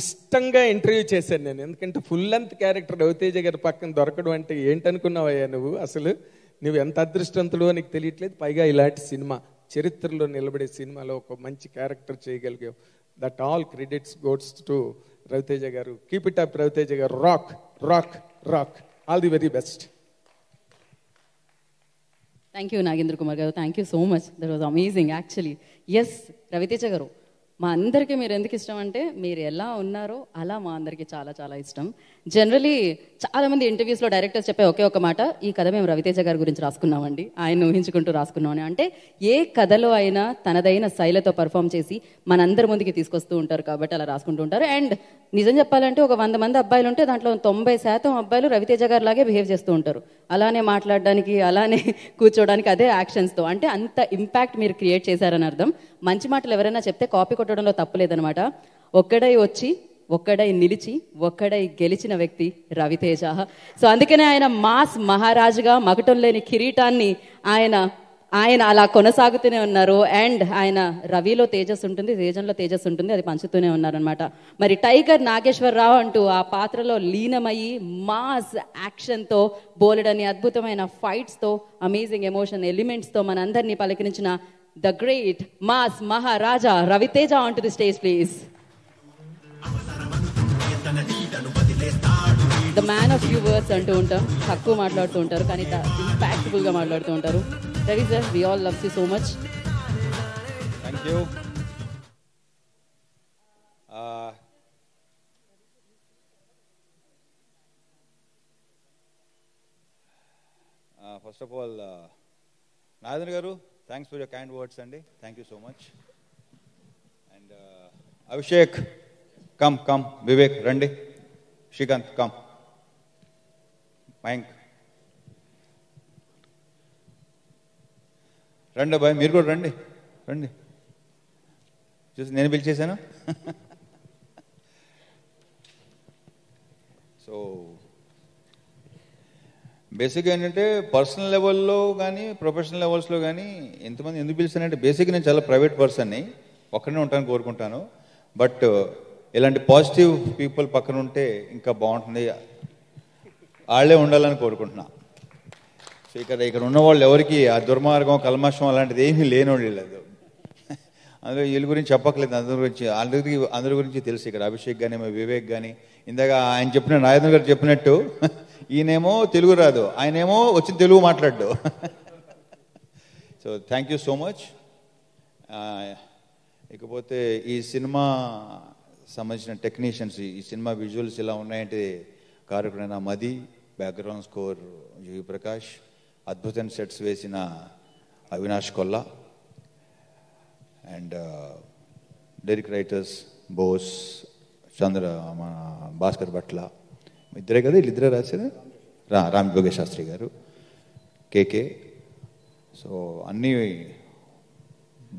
ఇష్టంగా ఇంటర్వ్యూ చేశాను నేను. ఎందుకంటే ఫుల్ లెంత్ క్యారెక్టర్ రవితేజ గారి పక్కన దొరకడం అంటే ఏంటనుకున్నావయ్యా నువ్వు, అసలు నువ్వు ఎంత అదృష్టవంతుడో నీకు తెలియట్లేదు. పైగా ఇలాంటి సినిమా, చరిత్రలో నిలబడే సినిమాలో ఒక మంచి క్యారెక్టర్ చేయగలిగావు. That all credits goes to Ravi Teja garu. Keep it up Ravi Teja garu, rock rock rock. All the very best. Thank you Nagendra Kumar garu, thank you so much, that was amazing actually. Yes Ravi Teja garu, మా అందరికీ మీరు ఎందుకు ఇష్టం అంటే మీరు ఎలా ఉన్నారో అలా మా అందరికీ చాలా చాలా ఇష్టం. జనరలీ చాలామంది ఇంటర్వ్యూస్లో డైరెక్టర్స్ చెప్పే ఒకే ఒక మాట, ఈ కథ మేము రవితేజ గారి గురించి రాసుకున్నామండి, ఆయన ఊహించుకుంటూ రాసుకున్నామని. అంటే ఏ కథలో అయినా తనదైన శైలితో పర్ఫామ్ చేసి మనందరి ముందుకి తీసుకొస్తూ ఉంటారు కాబట్టి అలా రాసుకుంటూ ఉంటారు. అండ్ నిజం చెప్పాలంటే ఒక 100 మంది అబ్బాయిలు ఉంటే దాంట్లో 90% అబ్బాయిలు రవితేజ గారి లాగే బిహేవ్ చేస్తూ ఉంటారు, అలానే మాట్లాడడానికి అలానే కూర్చోడానికి, అదే యాక్షన్స్తో. అంటే అంత ఇంపాక్ట్ మీరు క్రియేట్ చేశారని అర్థం. మంచి మాటలు ఎవరైనా చెప్తే కాపీ కొట్టడంలో తప్పులేదనమాట. ఒక్కడై వచ్చి ఒక్కడై నిలిచి ఒక్కడై గెలిచిన వ్యక్తి రవితేజ. సో అందుకనే ఆయన మాస్ మహారాజుగా మగటం లేని కిరీటాన్ని ఆయన అలా కొనసాగుతూనే ఉన్నారు. అండ్ ఆయన రవిలో తేజస్ ఉంటుంది, తేజంలో తేజస్ ఉంటుంది, అది పంచుతూనే ఉన్నారనమాట. మరి టైగర్ నాగేశ్వరరావు అంటూ ఆ పాత్రలో లీనమయ్యి మాస్ యాక్షన్తో, బోలెడని అద్భుతమైన ఫైట్స్తో, అమేజింగ్ ఎమోషన్ ఎలిమెంట్స్తో మనందరినీ పలకరించిన the great mass Maharaja Ravi Teja on to the stage please. The man of few words అంటూ ఉంటాం, తక్కువ మాట్లాడుతూ ఉంటారు కానీ ఇంపాక్ట్ఫుల్గా మాట్లాడుతూ ఉంటారు. Ravi sir, we all love you so much. Thank you. First of all Nagendra garu, thanks for your kind words అండి, thank you so much. And Abhishek come, Vivek రండి, శ్రీకాంత్ కమ్, మయాంక్ రండి, అబ్బాయి మీరు కూడా రండి, చూసి నేను పిలిచేశాను. సో బేసిక్గా ఏంటంటే పర్సనల్ లెవెల్లో కానీ ప్రొఫెషనల్ లెవెల్స్లో కానీ ఎంతమంది ఎందుకు పిలిచానంటే, బేసిక్గా నేను చాలా ప్రైవేట్ పర్సన్ని, ఒక్కడనే ఉంటాను కోరుకుంటాను. బట్ ఇలాంటి పాజిటివ్ పీపుల్ పక్కన ఉంటే ఇంకా బాగుంటుంది, వాళ్ళే ఉండాలని కోరుకుంటున్నా. సో ఇక్కడ ఉన్న వాళ్ళు ఎవరికి ఆ దుర్మార్గం కల్మషం అలాంటిది ఏమీ లేనోళ్ళు లేదు. అందులో వీళ్ళ గురించి చెప్పట్లేదు, అందరి గురించి తెలుసు. ఇక్కడ అభిషేక్ కానీ వివేక్ కానీ, ఇందాక ఆయన చెప్పిన నాగేంద్ర గారు చెప్పినట్టు ఈయనేమో తెలుగు రాదు, ఆయనేమో వచ్చి తెలుగు మాట్లాడ్డు. So thank you so much. ఇకపోతే ఈ సినిమా సంబంధించిన టెక్నీషియన్స్, ఈ సినిమా విజువల్స్ ఇలా ఉన్నాయంటే కారకుడైన మది, బ్యాక్గ్రౌండ్ స్కోర్ జీవి ప్రకాష్, అద్భుతమైన సెట్స్ వేసిన Avinash Kolla, and lyric writers Bose, Bhaskar Bhatla, ఇద్దరే కదా, వీళ్ళిద్దరే రాశారు, రామ్ జోగేష్ శాస్త్రి గారు, కేకే. సో అన్నీ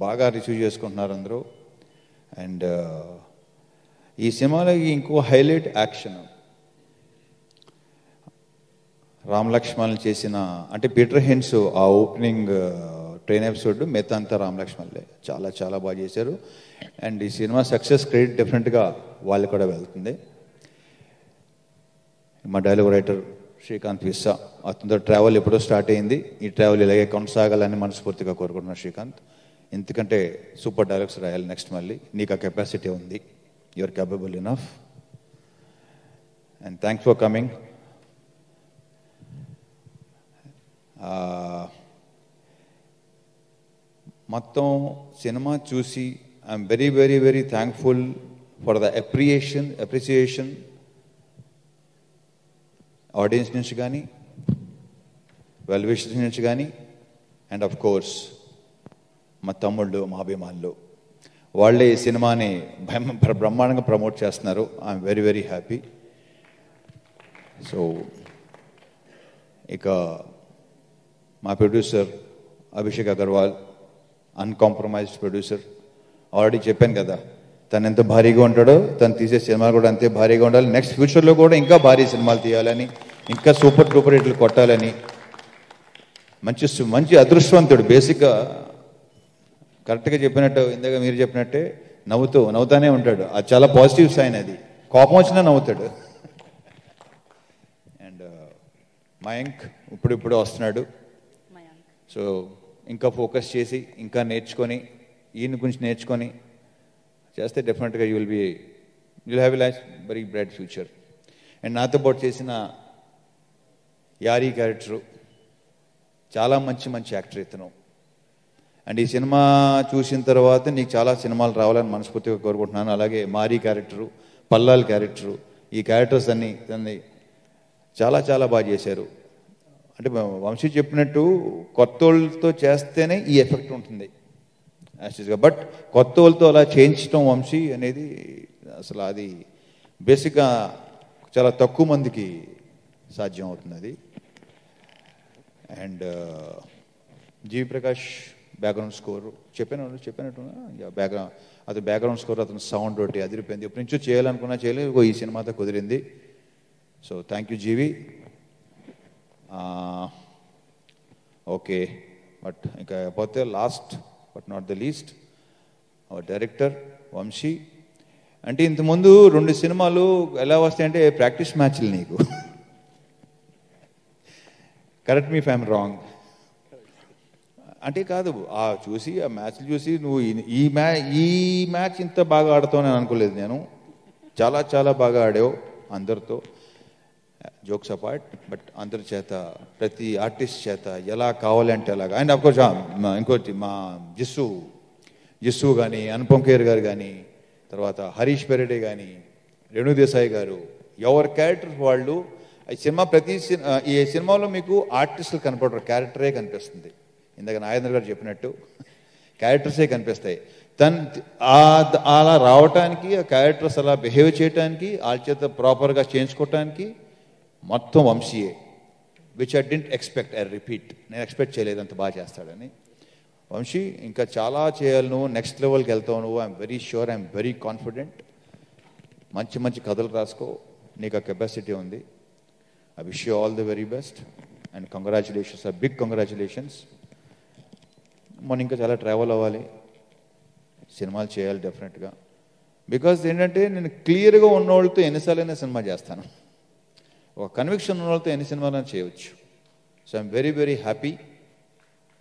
బాగా రిసీవ్ చేసుకుంటున్నారు అందరూ. అండ్ ఈ సినిమాలో ఇంకో హైలైట్ యాక్షన్, రామ్ లక్ష్మణ్ చేసిన, అంటే పీటర్ హెన్స్ ఆ ఓపెనింగ్ ట్రైన్ ఎపిసోడ్ మిగతా అంతా రామ్ లక్ష్మణ్లే, చాలా చాలా బాగా చేశారు. అండ్ ఈ సినిమా సక్సెస్ క్రెడిట్ డెఫినెట్గా వాళ్ళు కూడా వెళ్తుంది. మా డైలాగ్ రైటర్ శ్రీకాంత్ విస్సా, అతనితో ట్రావెల్ ఎప్పుడో స్టార్ట్ అయింది, ఈ ట్రావెల్ ఇలాగే కొనసాగాలని మనస్ఫూర్తిగా కోరుకుంటున్నాను శ్రీకాంత్. ఎందుకంటే సూపర్ డైలాగ్స్ రాయాలి నెక్స్ట్, మళ్ళీ నీకు ఆ కెపాసిటీ ఉంది, you're capable enough. And thanks for coming. మొత్తం సినిమా చూసి I'm very very very thankful for the appreciation audience నుంచి కానీ, వెల్ విషర్స్ నుంచి కానీ, అండ్ ఆఫ్ కోర్స్ మా తమ్ముళ్ళు, మా అభిమానులు, వాళ్ళే ఈ సినిమాని బ్రహ్మాండంగా ప్రమోట్ చేస్తున్నారు. I'm very very happy. So ఇక మా producer Abhishek Agarwal, uncompromised producer. Already చెప్పాను కదా, తను ఎంత భారీగా ఉంటాడో తను తీసే సినిమాలు కూడా అంతే భారీగా ఉండాలి. నెక్స్ట్ ఫ్యూచర్లో కూడా ఇంకా భారీ సినిమాలు తీయాలని, ఇంకా సూపర్ డూపర్ హిట్లు కొట్టాలని. మంచి అదృష్టవంతుడు. బేసిక్గా కరెక్ట్గా చెప్పినట్టు, ఇందాక మీరు చెప్పినట్టే నవ్వుతానే ఉంటాడు. అది చాలా పాజిటివ్ సైన్. అది కోపం వచ్చినా నవ్వుతాడు. అండ్ మయాంక్ ఇప్పుడు వస్తున్నాడు. సో ఇంకా ఫోకస్ చేసి, ఇంకా నేర్చుకొని, ఈయన గురించి నేర్చుకొని చేస్తే డెఫినెట్గా you'll have a life very bright future. And నాతో పాటు చేసిన యారీ క్యారెక్టరు చాలా మంచి మంచి యాక్టర్ ఇతను. అండ్ ఈ సినిమా చూసిన తర్వాత నీకు చాలా సినిమాలు రావాలని మనస్ఫూర్తిగా కోరుకుంటున్నాను. అలాగే మారీ క్యారెక్టరు, పల్లాల్ క్యారెక్టరు, ఈ క్యారెక్టర్స్ అన్ని చాలా చాలా బాగా చేశారు. అంటే వంశీ చెప్పినట్టు కొత్త వాళ్ళతో చేస్తేనే ఈ ఎఫెక్ట్ ఉంటుంది యాక్చువల్గా. బట్ కొత్త వాళ్ళతో అలా చేయించడం వంశీ అనేది అసలు అది బేసిక్గా చాలా తక్కువ మందికి సాధ్యం అవుతుంది అది. And G V Prakash background score చెప్పినట్టున్నా అతను బ్యాక్గ్రౌండ్ స్కోర్, అతను సౌండ్ ఒకటి అదిరిపోయింది. ఎప్పటి నుంచో చేయాలనుకున్నా చేయలేదు, ఈ సినిమాతో కుదిరింది. So thank you G V. Okay, but ఇంకా పోతే last but not the least our director Vamsi. అంటే ఇంతకుముందు 2 సినిమాలు ఎలా వస్తాయంటే ప్రాక్టీస్ మ్యాచ్లు నీకు. Correct me if I'm wrong. అంటే కాదు, ఆ మ్యాచ్లు చూసి నువ్వు ఈ మ్యాచ్ ఇంత బాగా ఆడుతావు అని అనుకోలేదు నేను. చాలా చాలా బాగా ఆడావు అందరితో, జోక్స్ అపార్ట్. బట్ అందరి చేత, ప్రతి ఆర్టిస్ట్ చేత ఎలా కావాలంటే అలాగా. అండ్ అఫ్కోర్స్ ఇంకోటి మా జిస్సు కానీ, అనుపమ్ ఖేర్ గారు కానీ, తర్వాత హరీష్ పెరెడే కానీ, రేణు దేశాయ్ గారు, ఎవరి క్యారెక్టర్స్ వాళ్ళు. ఈ సినిమాలో మీకు ఆర్టిస్టులు కనపడరు, క్యారెక్టరే కనిపిస్తుంది. ఇందాక నాగేంద్ర గారు చెప్పినట్టు క్యారెక్టర్సే కనిపిస్తాయి. అలా రావటానికి, ఆ క్యారెక్టర్స్ అలా బిహేవ్ చేయడానికి, వాళ్ళ చేత ప్రాపర్గా చేయించుకోవటానికి మొత్తం వంశీయే. Which I didn't expect, I repeat, నేను ఎక్స్పెక్ట్ చేయలేదు అంత బాగా చేస్తాడని. వంశీ ఇంకా చాలా చేయాలి, నువ్వు నెక్స్ట్ లెవెల్కి వెళ్తావు నువ్వు. I'm very sure, I'm very confident. మంచి మంచి కథలు రాసుకో, నీకు ఆ కెపాసిటీ ఉంది. I wish you all the very best and congratulations, ఆ బిగ్ కంగ్రాచులేషన్స్. మనం ఇంకా చాలా ట్రావెల్ అవ్వాలి, సినిమాలు చేయాలి డెఫినెట్గా. బికాజ్ ఏంటంటే నేను క్లియర్గా ఉన్నవాళ్ళతో ఎన్నిసార్లైనా సినిమా చేస్తాను, ఒక కన్విక్షన్ ఉన్న వాళ్ళతో ఎన్ని సినిమాలను చేయవచ్చు. So I'm very very happy,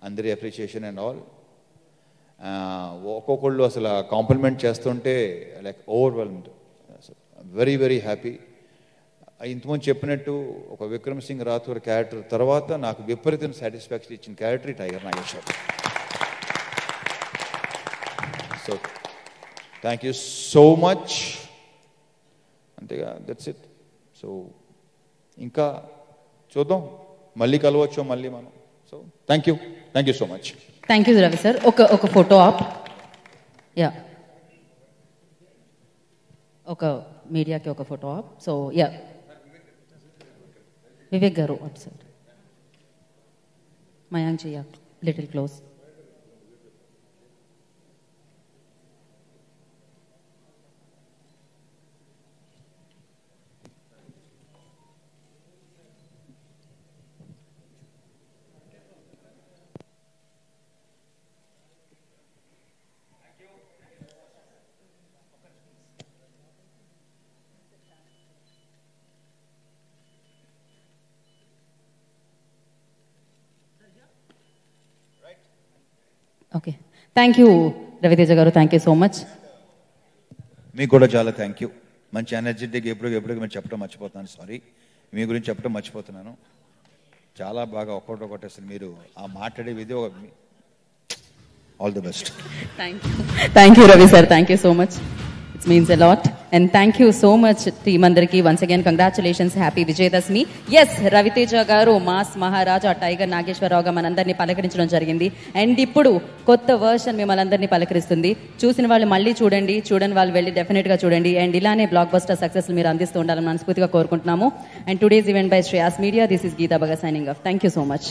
అందరి అప్రిషియేషన్ అండ్ ఆల్. ఒక్కొక్కళ్ళు అసలు కాంప్లిమెంట్ చేస్తుంటే like overwhelmed. Very very happy. ఇంతకుముందు చెప్పినట్టు ఒక విక్రమ్ సింగ్ రాథోర్ క్యారెక్టర్ తర్వాత నాకు విపరీతం సాటిస్ఫాక్షన్ ఇచ్చిన character tiger Nageshwar. So thank you so much. అంతేగా, దట్స్ ఇట్. సో ఇంకా చూద్దాం, మళ్ళీ కలవచ్చు మళ్ళీ మనం. So thank you so much. Thank you Ravi sir. ఒక ఫోటో ఆప్. యా, ఒక మీడియాకి ఒక photo op. So yeah, Vivek garu up sir. Mayank ji little close. Okay, thank you Ravi Teja garu, thank you so much. మీకు కూడా చాలా థ్యాంక్ యూ. మంచి ఎనర్జెటిక్. ఎప్పుడు మేము చెప్పడం మర్చిపోతున్నాను, సారీ, మీ గురించి చెప్పడం మర్చిపోతున్నాను. చాలా బాగా ఒక్కొక్కటి అసలు మీరు ఆ మాట్లాడే విధి. All the best. Thank you Ravi sir, thank you so much. It's means a lot. And thank you so much team అందరికీ. Once again congratulations, happy Vijayadashami. Yes, Ravi Teja garu mass మహారాజా టైగర్ నాగేశ్వరరావుగా మనందరినీ పలకరించడం జరిగింది. అండ్ ఇప్పుడు కొత్త వర్షన్ మిమ్మల్ని అందరినీ పలకరిస్తుంది. చూసిన వాళ్ళు మళ్ళీ చూడండి, చూడని వాళ్ళు వెళ్ళి డెఫినెట్గా చూడండి. అండ్ ఇలానే బ్లాక్ బస్టర్ సక్సెస్ మీరు అందిస్తూ ఉండాలని మనస్ఫూర్తిగా కోరుకుంటున్నాము. And today's event by Shreyas media, this is Geeta Baga signing off. Thank you so much.